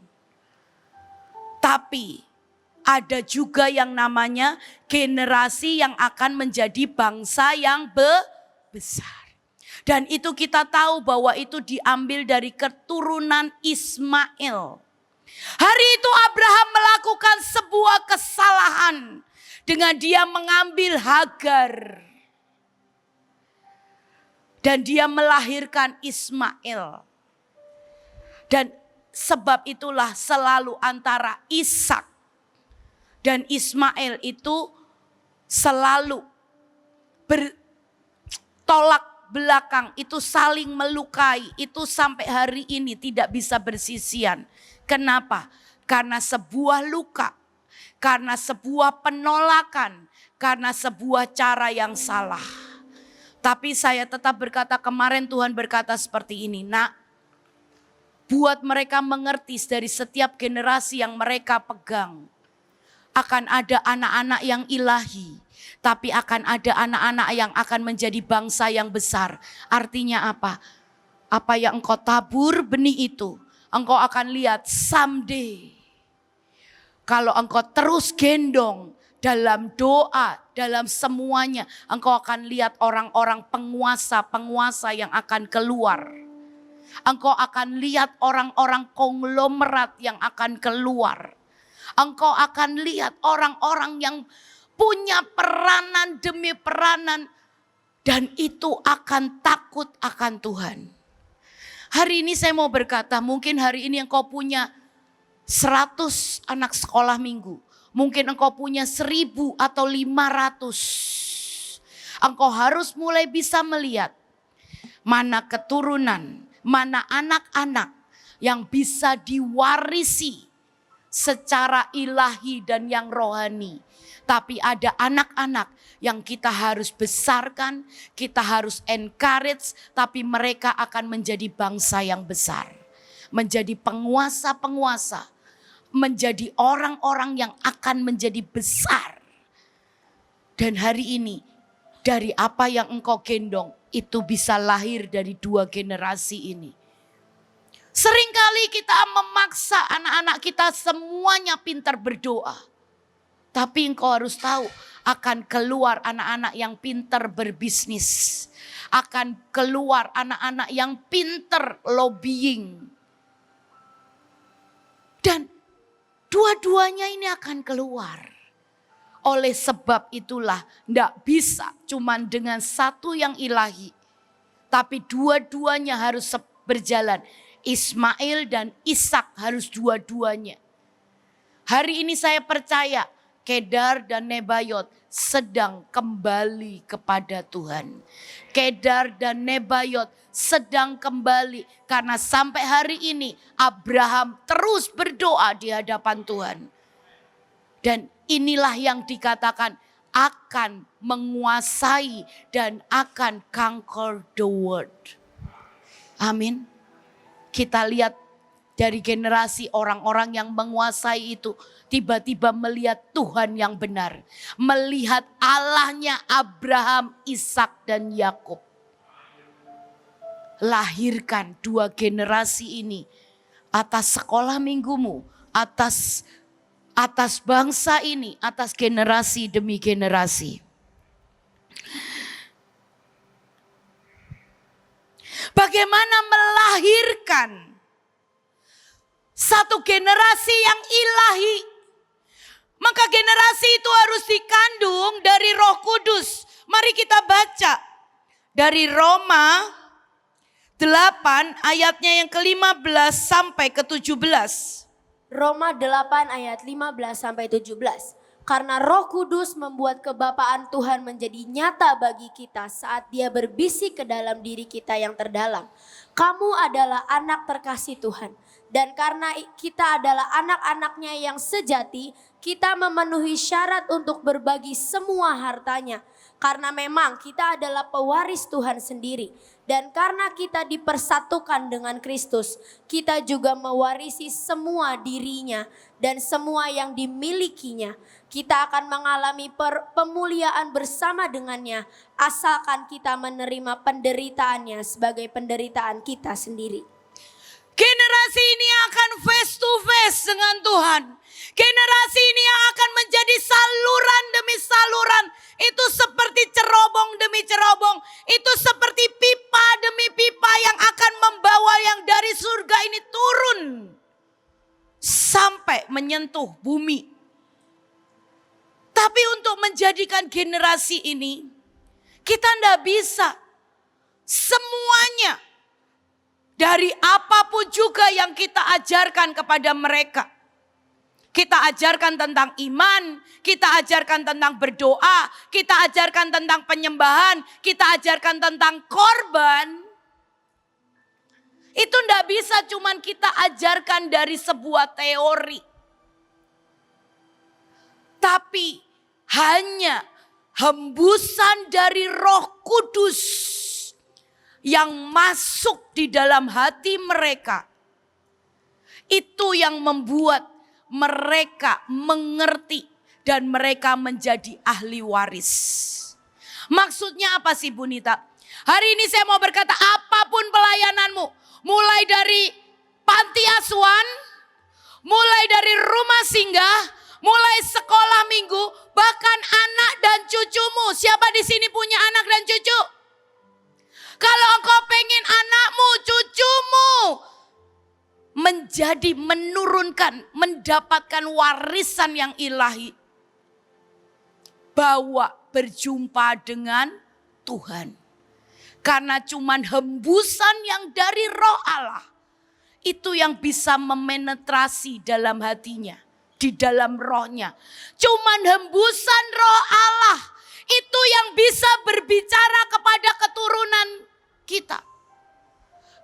A: Tapi ada juga yang namanya generasi yang akan menjadi bangsa yang besar. Dan itu kita tahu bahwa itu diambil dari keturunan Ismail. Hari itu Abraham melakukan sebuah kesalahan dengan dia mengambil Hagar. Dan dia melahirkan Ismail. Dan sebab itulah selalu antara Ishak dan Ismail itu selalu bertolak belakang, itu saling melukai, itu sampai hari ini tidak bisa bersisian. Kenapa? Karena sebuah luka, karena sebuah penolakan, karena sebuah cara yang salah. Tapi saya tetap berkata, kemarin Tuhan berkata seperti ini, nak, buat mereka mengerti dari setiap generasi yang mereka pegang. Akan ada anak-anak yang ilahi. Tapi akan ada anak-anak yang akan menjadi bangsa yang besar. Artinya apa? Apa yang engkau tabur benih itu. Engkau akan lihat someday. Kalau engkau terus gendong dalam doa, dalam semuanya. Engkau akan lihat orang-orang penguasa-penguasa yang akan keluar. Engkau akan lihat orang-orang konglomerat yang akan keluar. Engkau akan lihat orang-orang yang punya peranan demi peranan. Dan itu akan takut akan Tuhan. Hari ini saya mau berkata, mungkin hari ini engkau punya 100 anak sekolah minggu. Mungkin engkau punya 1000 atau 500. Engkau harus mulai bisa melihat mana keturunan, mana anak-anak yang bisa diwarisi secara ilahi dan yang rohani. Tapi ada anak-anak yang kita harus besarkan, kita harus encourage, tapi mereka akan menjadi bangsa yang besar. Menjadi penguasa-penguasa, menjadi orang-orang yang akan menjadi besar. Dan hari ini, dari apa yang engkau gendong, itu bisa lahir dari 2 generasi ini. Seringkali kita memaksa anak-anak kita semuanya pintar berdoa. Tapi engkau harus tahu, akan keluar anak-anak yang pintar berbisnis. Akan keluar anak-anak yang pintar lobbying. Dan dua-duanya ini akan keluar. Oleh sebab itulah tidak bisa cuman dengan satu yang ilahi. Tapi dua-duanya harus berjalan. Ismail dan Ishak harus dua-duanya. Hari ini saya percaya Kedar dan Nebayot sedang kembali kepada Tuhan. Kedar dan Nebayot sedang kembali karena sampai hari ini Abraham terus berdoa di hadapan Tuhan. Dan inilah yang dikatakan akan menguasai dan akan conquer the world. Amin. Kita lihat dari generasi orang-orang yang menguasai itu, tiba-tiba melihat Tuhan yang benar. Melihat Allahnya Abraham, Ishak dan Yakub. Lahirkan dua generasi ini atas sekolah minggumu, atas bangsa ini, atas generasi demi generasi. Bagaimana melahirkan satu generasi yang ilahi? Maka generasi itu harus dikandung dari Roh Kudus. Mari kita baca dari Roma 8 ayatnya yang ke-15 sampai ke-17.
B: Roma 8 ayat 15 sampai 17. Karena Roh Kudus membuat kebapaan Tuhan menjadi nyata bagi kita saat Dia berbisik ke dalam diri kita yang terdalam. Kamu adalah anak terkasih Tuhan. Dan karena kita adalah anak-anaknya yang sejati, kita memenuhi syarat untuk berbagi semua hartanya. Karena memang kita adalah pewaris Tuhan sendiri. Dan karena kita dipersatukan dengan Kristus, kita juga mewarisi semua dirinya dan semua yang dimilikinya. Kita akan mengalami pemuliaan bersama dengannya, asalkan kita menerima penderitaannya sebagai penderitaan kita sendiri.
A: Generasi ini akan face to face dengan Tuhan. Generasi ini yang akan menjadi saluran demi saluran. Itu seperti cerobong demi cerobong. Itu seperti pipa demi pipa yang akan membawa yang dari surga ini turun. Sampai menyentuh bumi. Tapi untuk menjadikan generasi ini, kita tidak bisa semuanya. Dari apapun juga yang kita ajarkan kepada mereka. Kita ajarkan tentang iman, kita ajarkan tentang berdoa, kita ajarkan tentang penyembahan, kita ajarkan tentang korban. Itu tidak bisa cuman kita ajarkan dari sebuah teori. Tapi hanya hembusan dari Roh Kudus yang masuk di dalam hati mereka. Itu yang membuat mereka mengerti dan mereka menjadi ahli waris. Maksudnya apa sih Bu Nita? Hari ini saya mau berkata, apapun pelayananmu, mulai dari panti asuhan, mulai dari rumah singgah, mulai sekolah minggu, bahkan anak dan cucumu. Siapa di sini punya anak dan cucu? Kalau engkau pengen anakmu, cucumu menjadi menurunkan, mendapatkan warisan yang ilahi, bawa berjumpa dengan Tuhan. Karena cuman hembusan yang dari Roh Allah, itu yang bisa memenetrasi dalam hatinya, di dalam rohnya. Cuman hembusan Roh Allah, itu yang bisa berbicara kepada keturunan kita.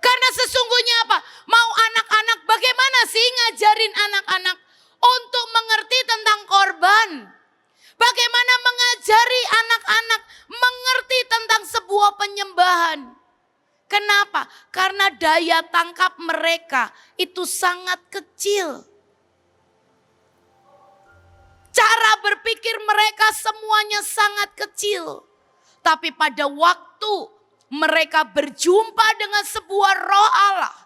A: Karena sesungguhnya apa? Mau anak-anak, bagaimana sih ngajarin anak-anak untuk mengerti tentang korban? Bagaimana mengajari anak-anak mengerti tentang sebuah penyembahan? Kenapa? Karena daya tangkap mereka itu sangat kecil. Cara berpikir mereka semuanya sangat kecil. Tapi pada waktu mereka berjumpa dengan sebuah Roh Allah,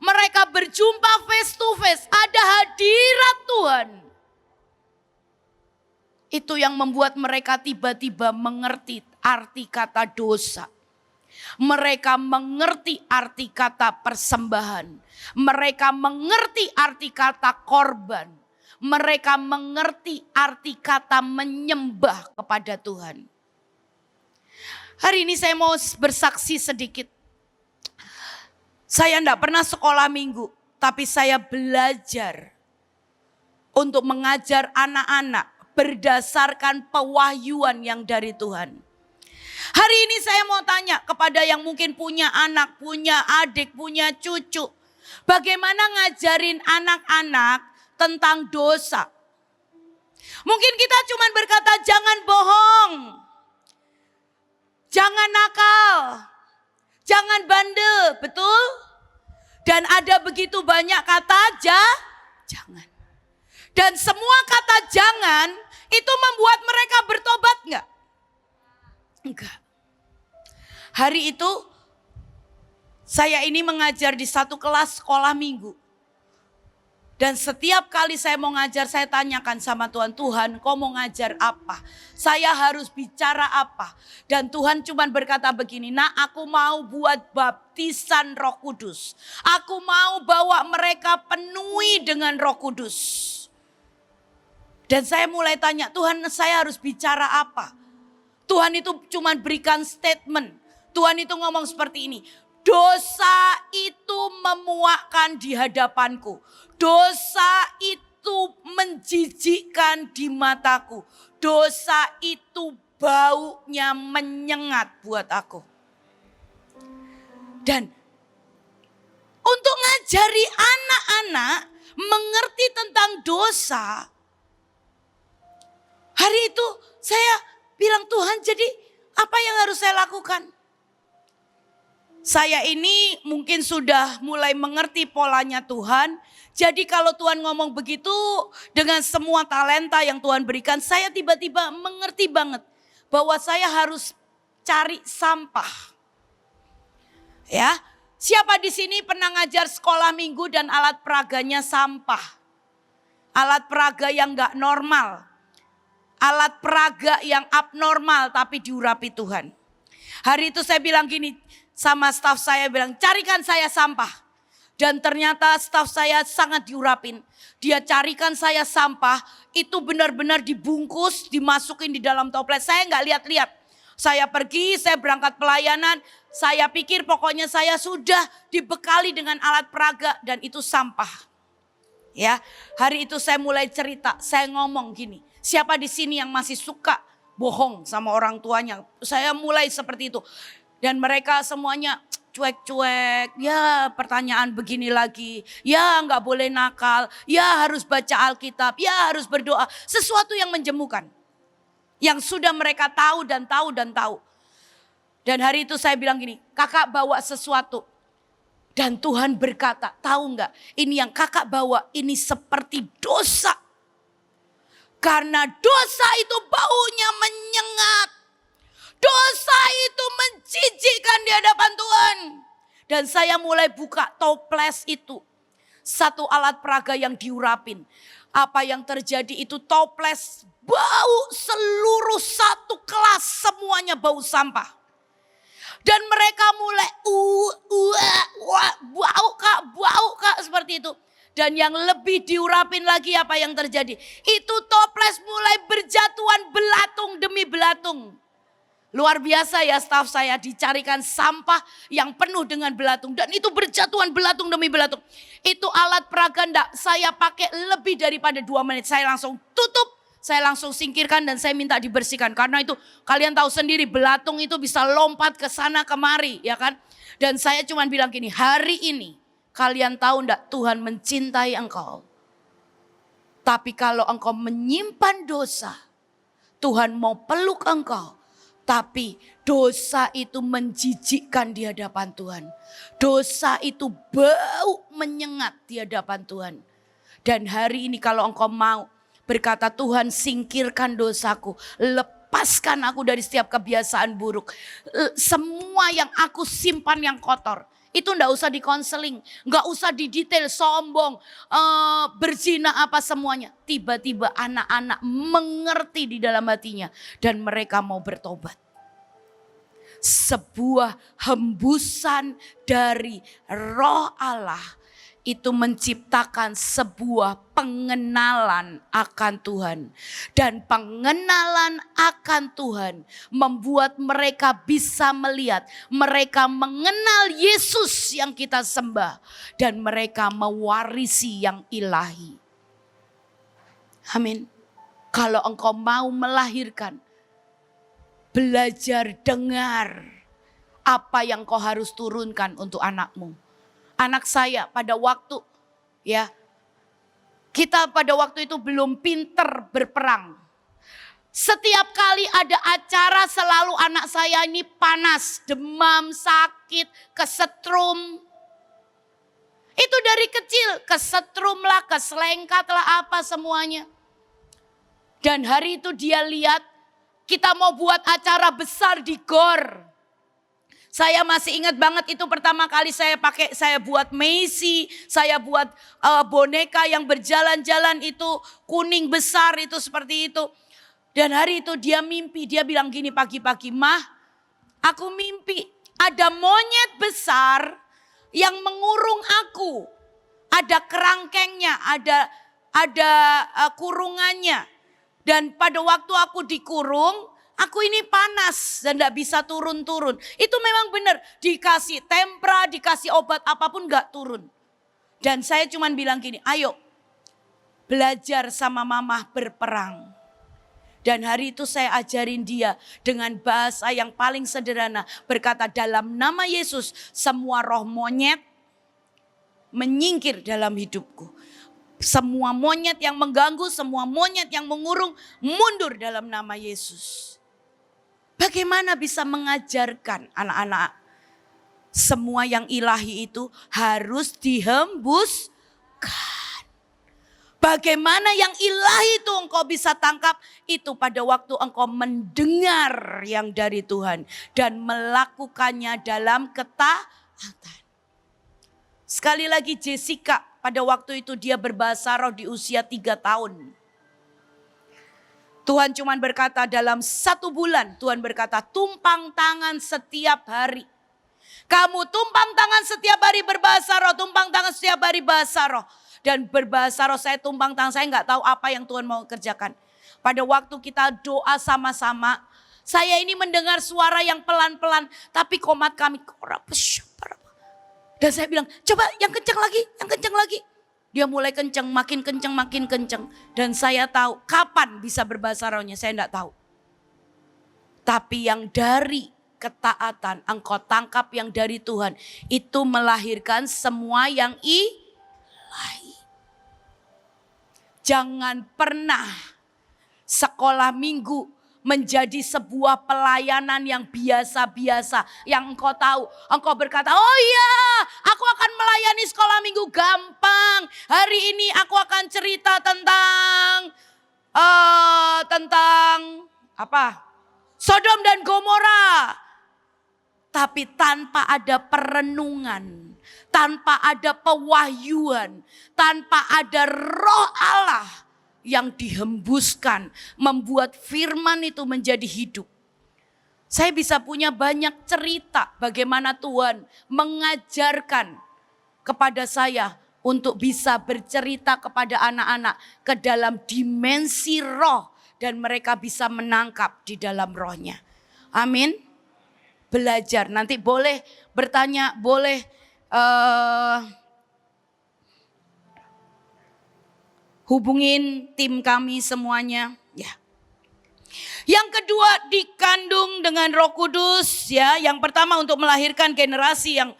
A: mereka berjumpa face to face, ada hadirat Tuhan. Itu yang membuat mereka tiba-tiba mengerti arti kata dosa. Mereka mengerti arti kata persembahan. Mereka mengerti arti kata korban. Mereka mengerti arti kata menyembah kepada Tuhan. Hari ini saya mau bersaksi sedikit. Saya tidak pernah sekolah minggu, tapi saya belajar untuk mengajar anak-anak berdasarkan pewahyuan yang dari Tuhan. Hari ini saya mau tanya kepada yang mungkin punya anak, punya adik, punya cucu. Bagaimana ngajarin anak-anak tentang dosa? Mungkin kita cuma berkata jangan bohong. Jangan nakal. Jangan bandel, betul? Dan ada begitu banyak kata jangan. Dan semua kata jangan itu membuat mereka bertobat enggak? Enggak. Hari itu saya ini mengajar di satu kelas sekolah minggu. Dan setiap kali saya mau ngajar, saya tanyakan sama Tuhan, Tuhan kau mau ngajar apa? Saya harus bicara apa? Dan Tuhan cuma berkata begini, nah aku mau buat baptisan Roh Kudus. Aku mau bawa mereka penuhi dengan Roh Kudus. Dan saya mulai tanya, Tuhan saya harus bicara apa? Tuhan itu cuma berikan statement. Tuhan itu ngomong seperti ini. Dosa itu memuakkan di hadapanku. Dosa itu menjijikkan di mataku. Dosa itu baunya menyengat buat aku. Dan untuk ngajari anak-anak mengerti tentang dosa. Hari itu saya bilang, Tuhan jadi apa yang harus saya lakukan? Saya ini mungkin sudah mulai mengerti polanya Tuhan. Jadi kalau Tuhan ngomong begitu dengan semua talenta yang Tuhan berikan, saya tiba-tiba mengerti banget bahwa saya harus cari sampah. Ya, siapa di sini pernah ngajar sekolah minggu dan alat peraganya sampah? Alat peraga yang gak normal. Alat peraga yang abnormal tapi diurapi Tuhan. Hari itu saya bilang gini sama staf saya, bilang carikan saya sampah. Dan ternyata staf saya sangat diurapin. Dia carikan saya sampah, itu benar-benar dibungkus, dimasukin di dalam toples. Saya nggak lihat-lihat. Saya pergi, saya berangkat pelayanan. Saya pikir pokoknya saya sudah dibekali dengan alat peraga dan itu sampah. Ya, hari itu saya mulai cerita, saya ngomong gini. Siapa di sini yang masih suka bohong sama orang tuanya? Saya mulai seperti itu. Dan mereka semuanya cuek-cuek, ya pertanyaan begini lagi, ya nggak boleh nakal, ya harus baca Alkitab, ya harus berdoa. Sesuatu yang menjemukan. Yang sudah mereka tahu dan tahu dan tahu. Dan hari itu saya bilang gini, kakak bawa sesuatu. Dan Tuhan berkata, tahu nggak, ini yang kakak bawa ini seperti dosa. Karena dosa itu baunya menyengat. Dosa itu menjijikkan di hadapan Tuhan. Dan saya mulai buka toples itu. Satu alat peraga yang diurapin. Apa yang terjadi itu toples bau seluruh satu kelas semuanya bau sampah. Dan mereka mulai bau kak seperti itu. Dan yang lebih diurapin lagi apa yang terjadi. Itu toples mulai berjatuhan belatung demi belatung. Luar biasa ya staf saya, dicarikan sampah yang penuh dengan belatung. Dan itu berjatuhan belatung demi belatung. Itu alat peraga enggak saya pakai lebih daripada 2 menit. Saya langsung tutup, saya langsung singkirkan dan saya minta dibersihkan. Karena itu kalian tahu sendiri belatung itu bisa lompat ke sana kemari ya kan. Dan saya cuma bilang gini, hari ini kalian tahu enggak Tuhan mencintai engkau. Tapi kalau engkau menyimpan dosa, Tuhan mau peluk engkau. Tapi dosa itu menjijikkan di hadapan Tuhan. Dosa itu bau menyengat di hadapan Tuhan. Dan hari ini kalau engkau mau berkata Tuhan singkirkan dosaku. Lepaskan aku dari setiap kebiasaan buruk. Semua yang aku simpan yang kotor. Itu enggak usah dikonseling, enggak usah didetail, sombong, berzina apa semuanya. Tiba-tiba anak-anak mengerti di dalam hatinya dan mereka mau bertobat. Sebuah hembusan dari Roh Allah itu menciptakan sebuah pengenalan akan Tuhan. Dan pengenalan akan Tuhan membuat mereka bisa melihat. Mereka mengenal Yesus yang kita sembah. Dan mereka mewarisi yang ilahi. Amin. Kalau engkau mau melahirkan, belajar dengar apa yang kau harus turunkan untuk anakmu. Anak saya pada waktu kita pada waktu itu belum pinter berperang. Setiap kali ada acara selalu anak saya ini panas, demam, sakit, kesetrum. Itu dari kecil, kesetrum lah, keselengkat lah apa semuanya. Dan hari itu dia lihat kita mau buat acara besar di GOR. Saya masih ingat banget itu pertama kali saya buat Messi, saya buat boneka yang berjalan-jalan itu kuning besar itu seperti itu. Dan hari itu dia mimpi, dia bilang gini pagi-pagi, "Mah, aku mimpi ada monyet besar yang mengurung aku. Ada kerangkengnya, ada kurungannya. Dan pada waktu aku dikurung, aku ini panas dan gak bisa turun-turun." Itu memang benar, dikasih tempra, dikasih obat apapun gak turun. Dan saya cuman bilang gini, "Ayo belajar sama mama berperang." Dan hari itu saya ajarin dia dengan bahasa yang paling sederhana. Berkata, dalam nama Yesus semua roh monyet menyingkir dalam hidupku. Semua monyet yang mengganggu, semua monyet yang mengurung, mundur dalam nama Yesus. Bagaimana bisa mengajarkan anak-anak? Semua yang ilahi itu harus dihembuskan. Bagaimana yang ilahi itu engkau bisa tangkap? Itu pada waktu engkau mendengar yang dari Tuhan. Dan melakukannya dalam ketaatan. Sekali lagi Jessica pada waktu itu dia berbahasa roh di usia 3 tahun. Tuhan cuma berkata dalam 1 bulan. Tuhan berkata tumpang tangan setiap hari. Kamu tumpang tangan setiap hari berbahasa roh. Tumpang tangan setiap hari bahasa roh. Dan berbahasa roh saya tumpang tangan, saya nggak tahu apa yang Tuhan mau kerjakan. Pada waktu kita doa sama-sama, saya ini mendengar suara yang pelan-pelan, tapi komat kami. Dan saya bilang, coba yang kencang lagi, yang kencang lagi. Dia mulai kencang, makin kencang, makin kencang. Dan saya tahu kapan bisa berbahasa rohnya, saya nggak tahu. Tapi yang dari ketaatan, engkau tangkap yang dari Tuhan, itu melahirkan semua yang ilahi. Jangan pernah sekolah minggu menjadi sebuah pelayanan yang biasa-biasa. Yang engkau tahu, engkau berkata, oh iya aku akan melayani sekolah minggu gampang. Hari ini aku akan cerita tentang apa? Sodom dan Gomora. Tapi tanpa ada perenungan, tanpa ada pewahyuan, tanpa ada roh Allah yang dihembuskan, membuat firman itu menjadi hidup. Saya bisa punya banyak cerita bagaimana Tuhan mengajarkan kepada saya untuk bisa bercerita kepada anak-anak ke dalam dimensi roh dan mereka bisa menangkap di dalam rohnya. Amin. Belajar, nanti boleh bertanya, boleh hubungin tim kami semuanya. Ya. Yang kedua, dikandung dengan Roh Kudus. Ya, yang pertama untuk melahirkan generasi yang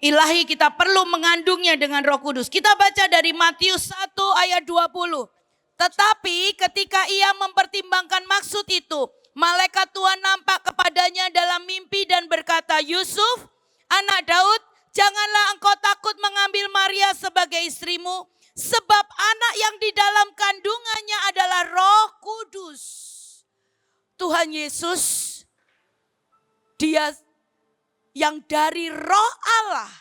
A: ilahi kita perlu mengandungnya dengan Roh Kudus. Kita baca dari Matius 1 ayat 20. Tetapi ketika ia mempertimbangkan maksud itu, malaikat Tuhan nampak kepadanya dalam mimpi dan berkata, Yusuf, anak Daud, janganlah engkau takut mengambil Maria sebagai istrimu, sebab anak yang di dalam kandungannya adalah Roh Kudus. Tuhan Yesus, dia yang dari Roh Allah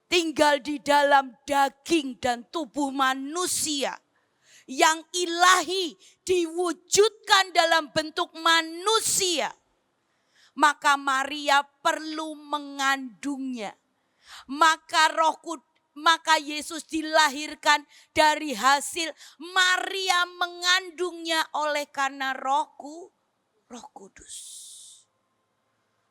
A: tinggal di dalam daging dan tubuh manusia. Yang ilahi diwujudkan dalam bentuk manusia. Maka Maria perlu mengandungnya. Maka Yesus dilahirkan dari hasil Maria mengandungnya oleh karena Roh Kudus.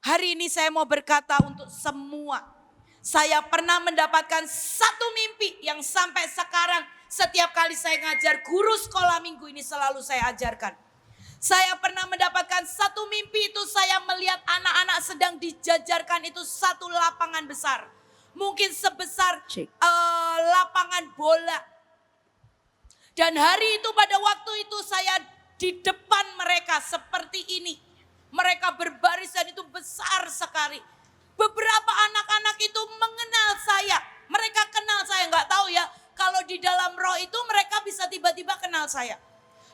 A: Hari ini saya mau berkata untuk semua. Saya pernah mendapatkan satu mimpi yang sampai sekarang setiap kali saya ngajar guru sekolah minggu ini selalu saya ajarkan. Saya pernah mendapatkan satu mimpi itu saya melihat anak-anak sedang dijajarkan itu satu lapangan besar. Mungkin sebesar lapangan bola. Dan hari itu pada waktu itu saya di depan mereka seperti ini. Mereka berbaris dan itu besar sekali. Beberapa anak-anak itu mengenal saya. Mereka kenal saya, nggak tahu ya. Kalau di dalam roh itu mereka bisa tiba-tiba kenal saya.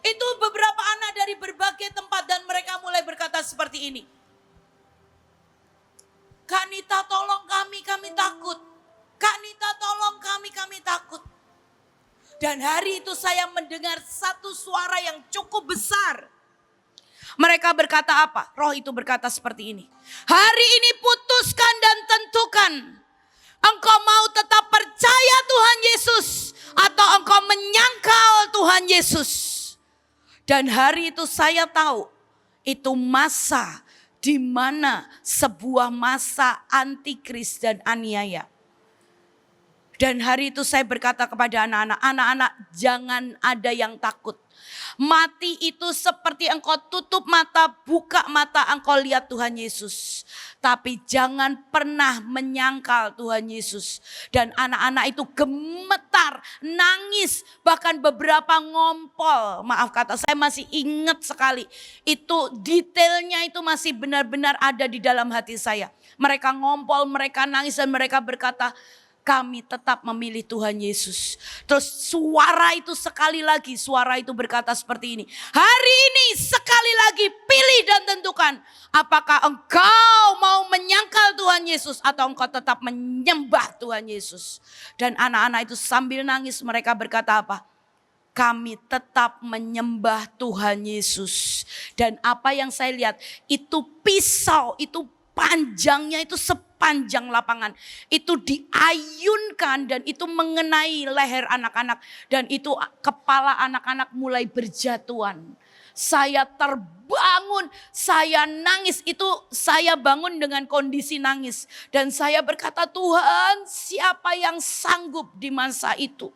A: Itu beberapa anak dari berbagai tempat dan mereka mulai berkata seperti ini. Kak Nita tolong kami takut. Kak Nita tolong kami takut. Dan hari itu saya mendengar satu suara yang cukup besar. Mereka berkata apa? Roh itu berkata seperti ini. Hari ini putuskan dan tentukan. Engkau mau tetap percaya Tuhan Yesus atau engkau menyangkal Tuhan Yesus. Dan hari itu saya tahu itu masa di mana sebuah masa antikris dan aniaya. Dan hari itu saya berkata kepada anak-anak jangan ada yang takut. Mati itu seperti engkau tutup mata, buka mata, engkau lihat Tuhan Yesus. Tapi jangan pernah menyangkal Tuhan Yesus. Dan anak-anak itu gemetar, nangis, bahkan beberapa ngompol. Maaf kata saya masih ingat sekali. Itu detailnya itu masih benar-benar ada di dalam hati saya. Mereka ngompol, mereka nangis dan mereka berkata, kami tetap memilih Tuhan Yesus. Terus suara itu sekali lagi, suara itu berkata seperti ini. Hari ini sekali lagi pilih dan tentukan. Apakah engkau mau menyangkal Tuhan Yesus atau engkau tetap menyembah Tuhan Yesus. Dan anak-anak itu sambil nangis mereka berkata apa? Kami tetap menyembah Tuhan Yesus. Dan apa yang saya lihat itu pisau, itu panjangnya itu sepanjang lapangan. Itu diayunkan dan itu mengenai leher anak-anak. Dan itu kepala anak-anak mulai berjatuhan. Saya terbangun, saya nangis. Itu saya bangun dengan kondisi nangis. Dan saya berkata, Tuhan, siapa yang sanggup di masa itu?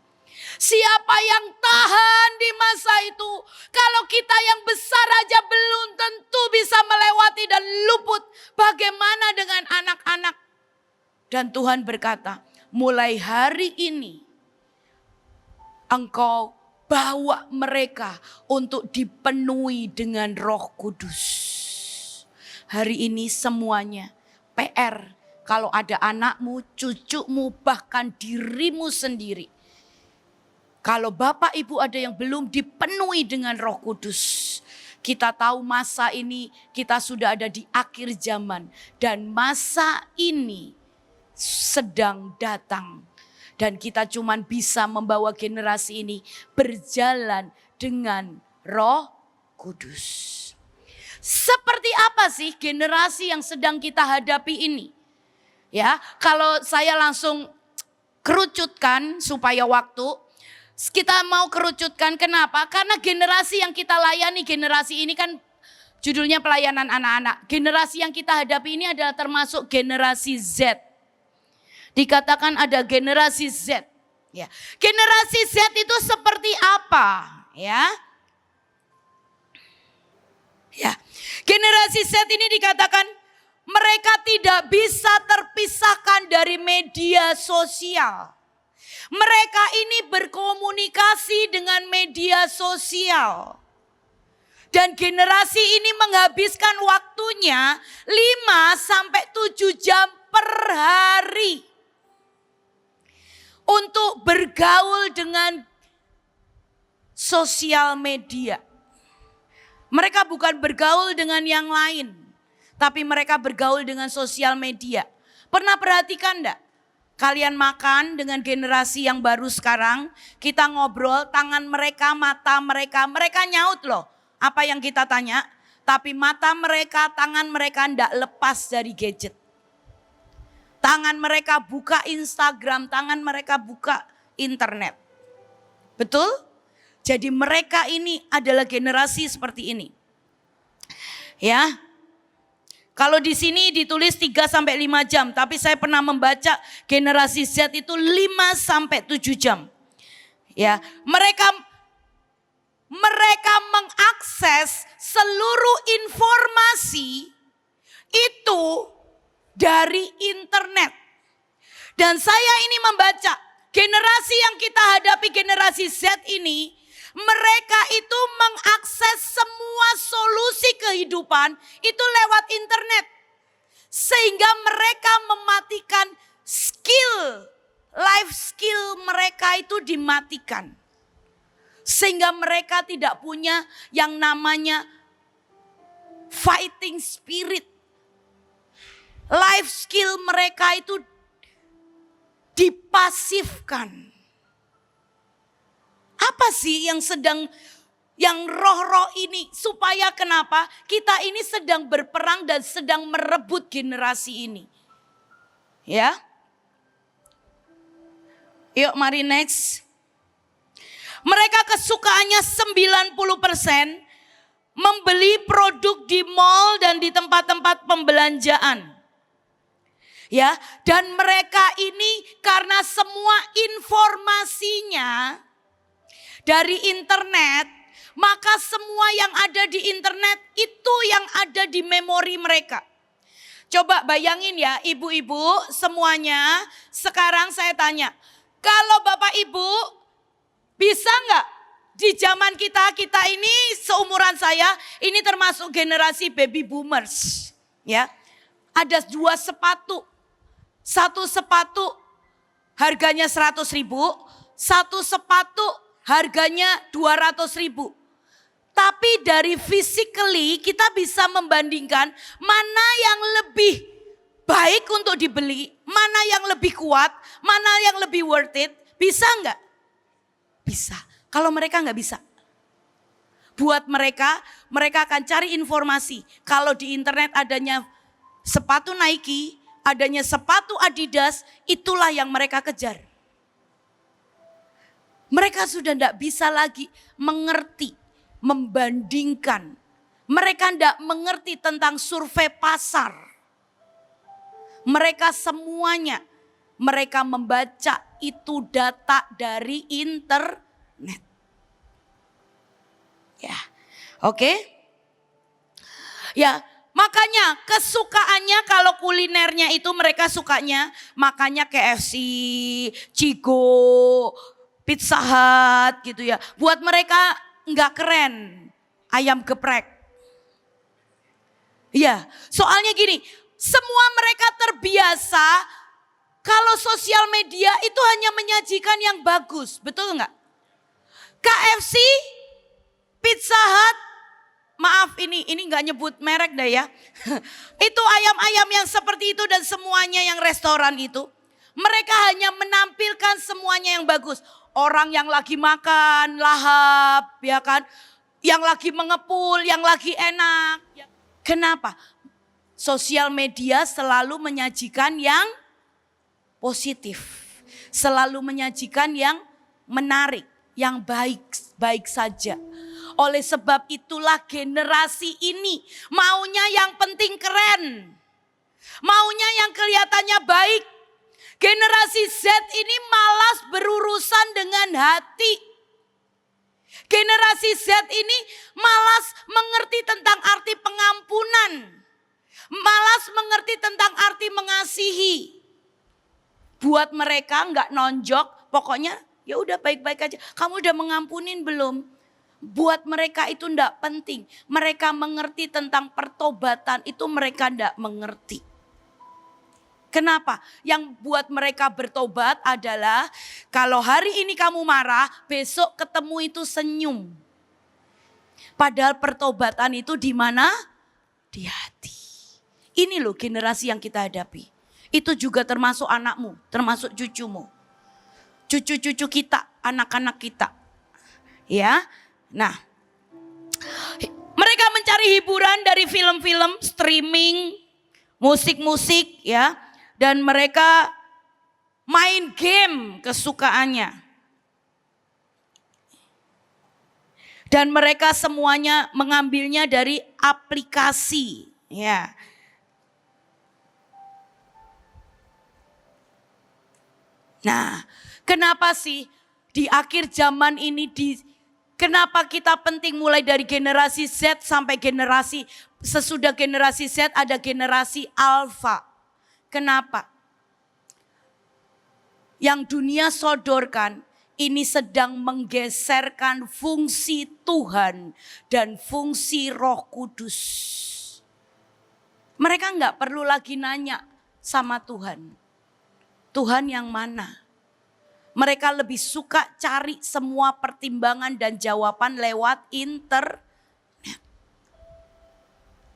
A: Siapa yang tahan di masa itu? Kalau kita yang besar aja belum tentu bisa melewati dan luput. Bagaimana dengan anak-anak? Dan Tuhan berkata, mulai hari ini engkau bawa mereka untuk dipenuhi dengan Roh Kudus. Hari ini semuanya PR. Kalau ada anakmu, cucumu, bahkan dirimu sendiri. Kalau Bapak Ibu ada yang belum dipenuhi dengan Roh Kudus. Kita tahu masa ini kita sudah ada di akhir zaman. Dan masa ini sedang datang. Dan kita cuman bisa membawa generasi ini berjalan dengan Roh Kudus. Seperti apa sih generasi yang sedang kita hadapi ini? Ya, kalau saya langsung kerucutkan supaya waktu. Kita mau kerucutkan, kenapa? Karena generasi yang kita layani, generasi ini kan judulnya pelayanan anak-anak. Generasi yang kita hadapi ini adalah termasuk generasi Z. Dikatakan ada generasi Z. Ya. Generasi Z itu seperti apa? Ya. Generasi Z ini dikatakan mereka tidak bisa terpisahkan dari media sosial. Mereka ini berkomunikasi dengan media sosial. Dan generasi ini menghabiskan waktunya 5-7 jam per hari. Untuk bergaul dengan sosial media. Mereka bukan bergaul dengan yang lain. Tapi mereka bergaul dengan sosial media. Pernah perhatikan enggak? Kalian makan dengan generasi yang baru sekarang, kita ngobrol, tangan mereka, mata mereka, mereka nyaut loh. Apa yang kita tanya, tapi mata mereka, tangan mereka tidak lepas dari gadget. Tangan mereka buka Instagram, tangan mereka buka internet. Betul? Jadi mereka ini adalah generasi seperti ini. Ya. Kalau di sini ditulis 3-5 jam, tapi saya pernah membaca generasi Z itu 5-7 jam. Ya, mereka mengakses seluruh informasi itu dari internet. Dan saya ini membaca generasi yang kita hadapi, generasi Z ini, mereka itu mengakses solusi kehidupan itu lewat internet. Sehingga mereka mematikan skill, life skill mereka itu dimatikan. Sehingga mereka tidak punya yang namanya fighting spirit. Life skill mereka itu dipasifkan. Apa sih yang roh-roh ini? Supaya kenapa? Kita ini sedang berperang dan sedang merebut generasi ini. Ya. Yuk mari next. Mereka kesukaannya 90% membeli produk di mall dan di tempat-tempat pembelanjaan. Ya, dan mereka ini karena semua informasinya dari internet, maka semua yang ada di internet itu yang ada di memori mereka. Coba bayangin ya ibu-ibu semuanya, sekarang saya tanya, kalau Bapak Ibu bisa nggak di zaman kita ini seumuran saya, ini termasuk generasi baby boomers. Ya, ada 2 sepatu. Satu sepatu harganya 100.000, satu sepatu harganya 200.000. Tapi dari physically kita bisa membandingkan mana yang lebih baik untuk dibeli, mana yang lebih kuat, mana yang lebih worth it. Bisa nggak? Bisa. Kalau mereka nggak bisa. Buat mereka akan cari informasi. Kalau di internet adanya sepatu Nike, adanya sepatu Adidas, itulah yang mereka kejar. Mereka sudah tidak bisa lagi mengerti, membandingkan. Mereka tidak mengerti tentang survei pasar. Mereka semuanya, mereka membaca itu data dari internet. Ya, oke? Ya, makanya kesukaannya kalau kulinernya itu mereka sukanya makanya KFC, Cigo, Pizza Hut gitu ya. Buat mereka nggak keren ayam geprek. Ya, soalnya gini, semua mereka terbiasa kalau sosial media itu hanya menyajikan yang bagus, betul nggak? KFC, Pizza Hut, maaf ini nggak nyebut merek dah ya. Itu ayam-ayam yang seperti itu dan semuanya yang restoran itu. Mereka hanya menampilkan semuanya yang bagus. Orang yang lagi makan lahap ya kan. Yang lagi mengepul, yang lagi enak. Kenapa? Sosial media selalu menyajikan yang positif. Selalu menyajikan yang menarik, yang baik saja. Oleh sebab itulah generasi ini maunya yang penting keren. Maunya yang kelihatannya baik. Generasi Z ini malas berurusan dengan hati. Generasi Z ini malas mengerti tentang arti pengampunan. Malas mengerti tentang arti mengasihi. Buat mereka nggak nonjok, pokoknya ya udah baik-baik aja. Kamu udah mengampunin belum? Buat mereka itu tidak penting. Mereka mengerti tentang pertobatan itu mereka tidak mengerti. Kenapa? Yang buat mereka bertobat adalah kalau hari ini kamu marah, besok ketemu itu senyum. Padahal pertobatan itu di mana? Di hati. Ini loh generasi yang kita hadapi. Itu juga termasuk anakmu, termasuk cucumu. Cucu-cucu kita, anak-anak kita. Ya. Nah, mereka mencari hiburan dari film-film, streaming, musik-musik ya. Dan mereka main game kesukaannya. Dan mereka semuanya mengambilnya dari aplikasi ya. Nah, kenapa sih di akhir zaman ini kenapa kita penting mulai dari generasi Z sampai generasi sesudah generasi Z ada generasi Alpha. Kenapa? Yang dunia sodorkan ini sedang menggeserkan fungsi Tuhan dan fungsi Roh Kudus. Mereka nggak perlu lagi nanya sama Tuhan. Tuhan yang mana? Mereka lebih suka cari semua pertimbangan dan jawaban lewat internet.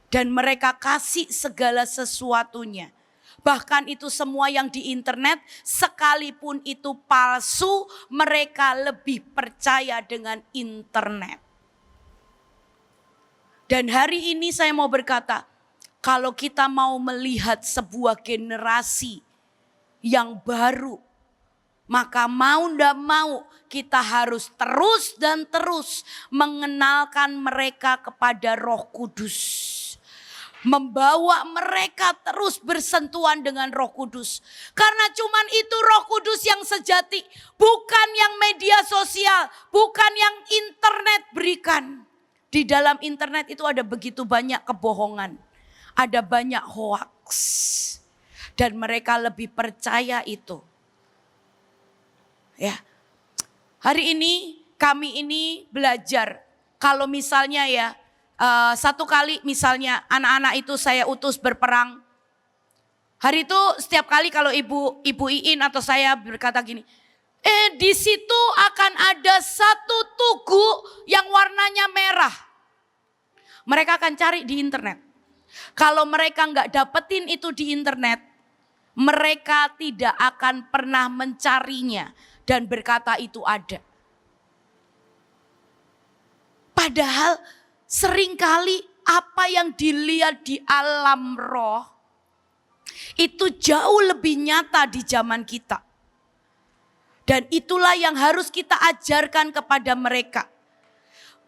A: Dan mereka kasih segala sesuatunya. Bahkan itu semua yang di internet, sekalipun itu palsu, mereka lebih percaya dengan internet. Dan hari ini saya mau berkata, kalau kita mau melihat sebuah generasi yang baru, maka mau ndak mau kita harus terus dan terus mengenalkan mereka kepada Roh Kudus. Membawa mereka terus bersentuhan dengan Roh Kudus. Karena cuman itu Roh Kudus yang sejati. Bukan yang media sosial, bukan yang internet berikan. Di dalam internet itu ada begitu banyak kebohongan. Ada banyak hoax. Dan mereka lebih percaya itu. Ya. Hari ini kami ini belajar. Kalau misalnya ya, satu kali misalnya anak-anak itu saya utus berperang. Hari itu setiap kali kalau Ibu Iin atau saya berkata gini, di situ akan ada satu tugu yang warnanya merah. Mereka akan cari di internet. Kalau mereka nggak dapetin itu di internet, mereka tidak akan pernah mencarinya dan berkata itu ada. Padahal seringkali apa yang dilihat di alam roh itu jauh lebih nyata di zaman kita. Dan itulah yang harus kita ajarkan kepada mereka.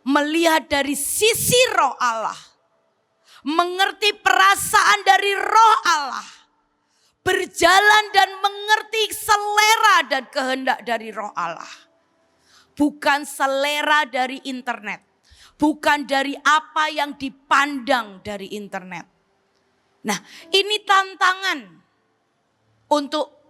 A: Melihat dari sisi roh Allah. Mengerti perasaan dari roh Allah. Berjalan dan mengerti selera dan kehendak dari roh Allah. Bukan selera dari internet. Bukan dari apa yang dipandang dari internet. Nah, ini tantangan untuk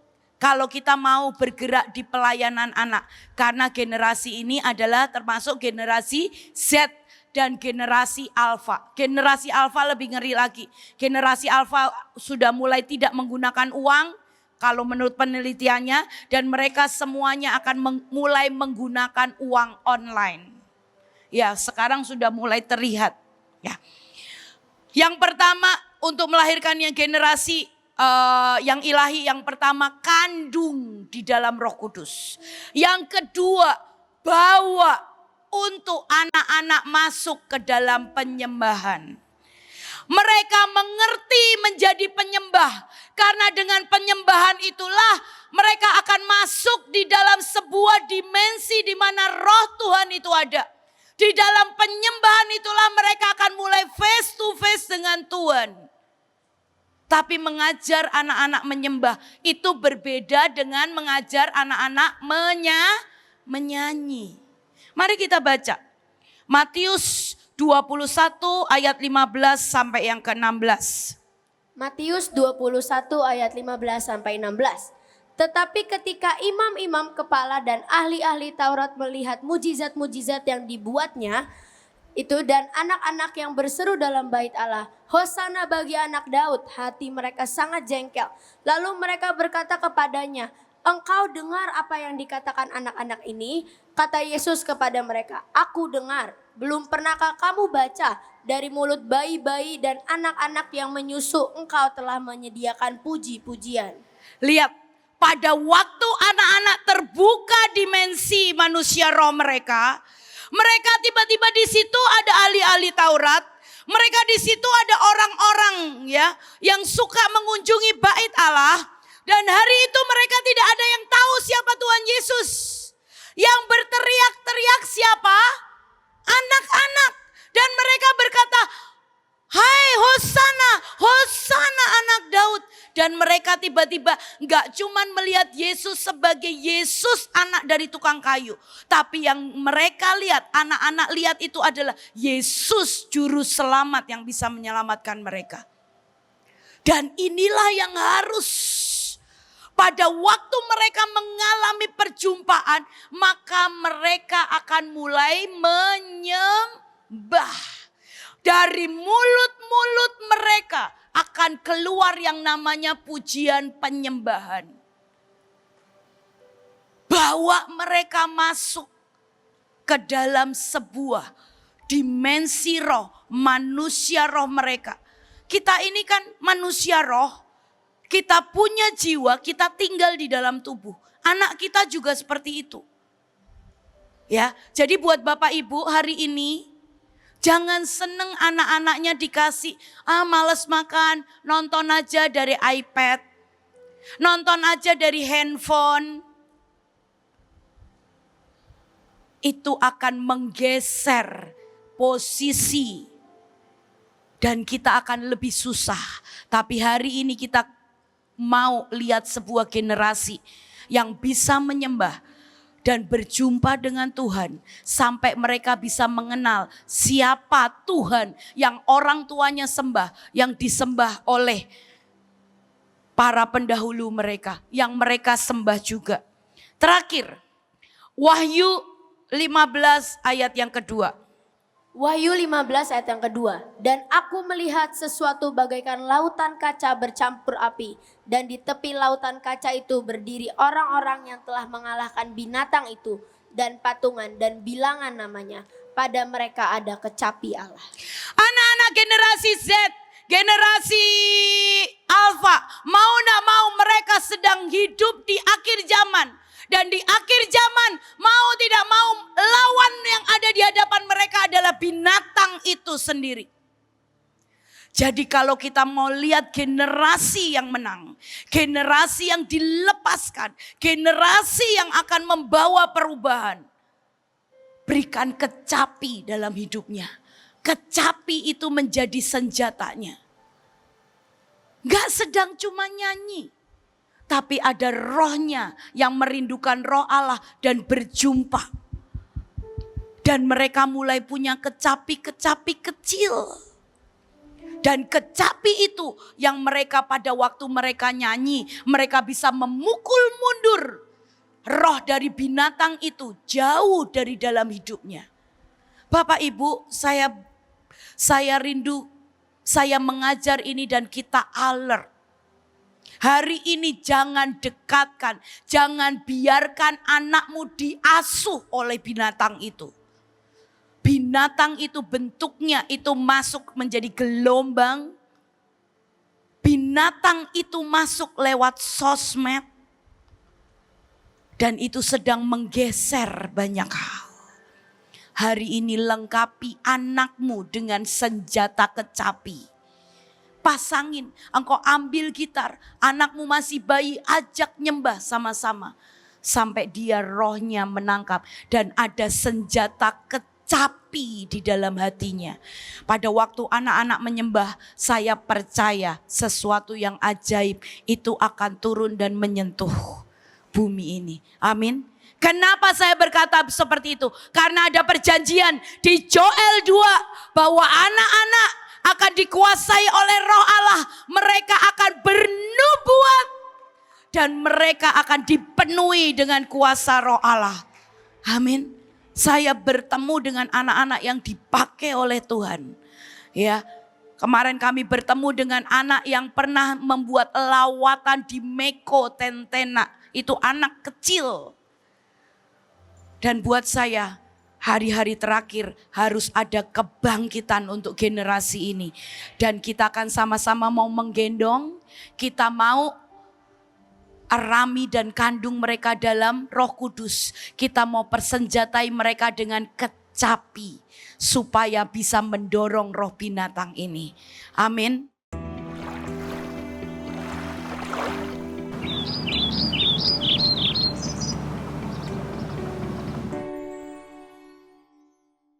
A: kalau kita mau bergerak di pelayanan anak. Karena generasi ini adalah termasuk generasi Z dan generasi Alpha. Generasi Alpha lebih ngeri lagi. Generasi Alpha sudah mulai tidak menggunakan uang. Kalau menurut penelitiannya. Dan mereka semuanya akan mulai menggunakan uang online. Ya, sekarang sudah mulai terlihat. Ya. Yang pertama untuk melahirkan yang generasi yang ilahi, yang pertama kandung di dalam Roh Kudus. Yang kedua bawa untuk anak-anak masuk ke dalam penyembahan. Mereka mengerti menjadi penyembah. Karena dengan penyembahan itulah mereka akan masuk di dalam sebuah dimensi di mana roh Tuhan itu ada. Di dalam penyembahan itulah mereka akan mulai face to face dengan Tuhan. Tapi mengajar anak-anak menyembah itu berbeda dengan mengajar anak-anak menyanyi. Mari kita baca. Matius 21 ayat 15 sampai yang ke-16.
B: Matius 21 ayat 15 sampai 16. Tetapi ketika imam-imam kepala dan ahli-ahli Taurat melihat mujizat-mujizat yang dibuatnya itu dan anak-anak yang berseru dalam bait Allah, Hosana bagi anak Daud, hati mereka sangat jengkel. Lalu mereka berkata kepadanya, engkau dengar apa yang dikatakan anak-anak ini? Kata Yesus kepada mereka, aku dengar. Belum pernahkah kamu baca dari mulut bayi-bayi dan anak-anak yang menyusu engkau telah menyediakan puji-pujian.
A: Lihat, pada waktu anak-anak terbuka dimensi manusia roh mereka, mereka tiba-tiba di situ ada ahli-ahli Taurat, mereka di situ ada orang-orang ya yang suka mengunjungi bait Allah, dan hari itu mereka tidak ada yang tahu siapa Tuhan Yesus. Yang berteriak-teriak siapa? Anak-anak. Dan mereka berkata, hai Hosana, Hosana anak Daud. Dan mereka tiba-tiba gak cuman melihat Yesus sebagai Yesus anak dari tukang kayu. Tapi yang mereka lihat, anak-anak lihat itu adalah Yesus juru selamat yang bisa menyelamatkan mereka. Dan inilah yang harus pada waktu mereka mengalami perjumpaan, maka mereka akan mulai menyembah. Dari mulut-mulut mereka akan keluar yang namanya pujian penyembahan. Bawa mereka masuk ke dalam sebuah dimensi roh, manusia roh mereka. Kita ini kan manusia roh, kita punya jiwa, kita tinggal di dalam tubuh. Anak kita juga seperti itu. Ya, jadi buat Bapak Ibu hari ini, jangan seneng anak-anaknya dikasih, males makan, nonton aja dari iPad, nonton aja dari handphone. Itu akan menggeser posisi dan kita akan lebih susah. Tapi hari ini kita mau lihat sebuah generasi yang bisa menyembah dan berjumpa dengan Tuhan sampai mereka bisa mengenal siapa Tuhan yang orang tuanya sembah, yang disembah oleh para pendahulu mereka, yang mereka sembah juga. Terakhir, Wahyu 15 ayat yang kedua.
B: Wahyu 15 ayat yang kedua. Dan aku melihat sesuatu bagaikan lautan kaca bercampur api. Dan di tepi lautan kaca itu berdiri orang-orang yang telah mengalahkan binatang itu. Dan patungan dan bilangan namanya. Pada mereka ada kecapi Allah.
A: Anak-anak generasi Z, generasi Alpha, mau tidak mau mereka sedang hidup di akhir zaman. Dan di akhir zaman mau tidak mau lawan yang ada di hadapan mereka adalah binatang itu sendiri. Jadi kalau kita mau lihat generasi yang menang, generasi yang dilepaskan, generasi yang akan membawa perubahan, berikan kecapi dalam hidupnya. Kecapi itu menjadi senjatanya. Gak sedang cuma nyanyi. Tapi ada rohnya yang merindukan roh Allah dan berjumpa. Dan mereka mulai punya kecapi-kecapi kecil. Dan kecapi itu yang mereka pada waktu mereka nyanyi, mereka bisa memukul mundur roh dari binatang itu jauh dari dalam hidupnya. Bapak Ibu, saya rindu, saya mengajar ini dan kita alert. Hari ini jangan dekatkan, jangan biarkan anakmu diasuh oleh binatang itu. Binatang itu bentuknya itu masuk menjadi gelombang. Binatang itu masuk lewat sosmed. Dan itu sedang menggeser banyak hal. Hari ini lengkapi anakmu dengan senjata kecapi. Pasangin, engkau ambil gitar, anakmu masih bayi, ajak nyembah sama-sama. Sampai dia rohnya menangkap dan ada senjata kecapi di dalam hatinya. Pada waktu anak-anak menyembah, saya percaya sesuatu yang ajaib itu akan turun dan menyentuh bumi ini. Amin. Kenapa saya berkata seperti itu? Karena ada perjanjian di Joel 2 bahwa anak-anak akan dikuasai oleh roh Allah. Mereka akan bernubuat. Dan mereka akan dipenuhi dengan kuasa roh Allah. Amin. Saya bertemu dengan anak-anak yang dipakai oleh Tuhan. Ya, kemarin kami bertemu dengan anak yang pernah membuat lawatan di Meko Tentena. Itu anak kecil. Dan buat saya, hari-hari terakhir harus ada kebangkitan untuk generasi ini. Dan kita akan sama-sama mau menggendong, kita mau arami dan kandung mereka dalam Roh Kudus. Kita mau persenjatai mereka dengan kecapi supaya bisa mendorong roh binatang ini. Amin.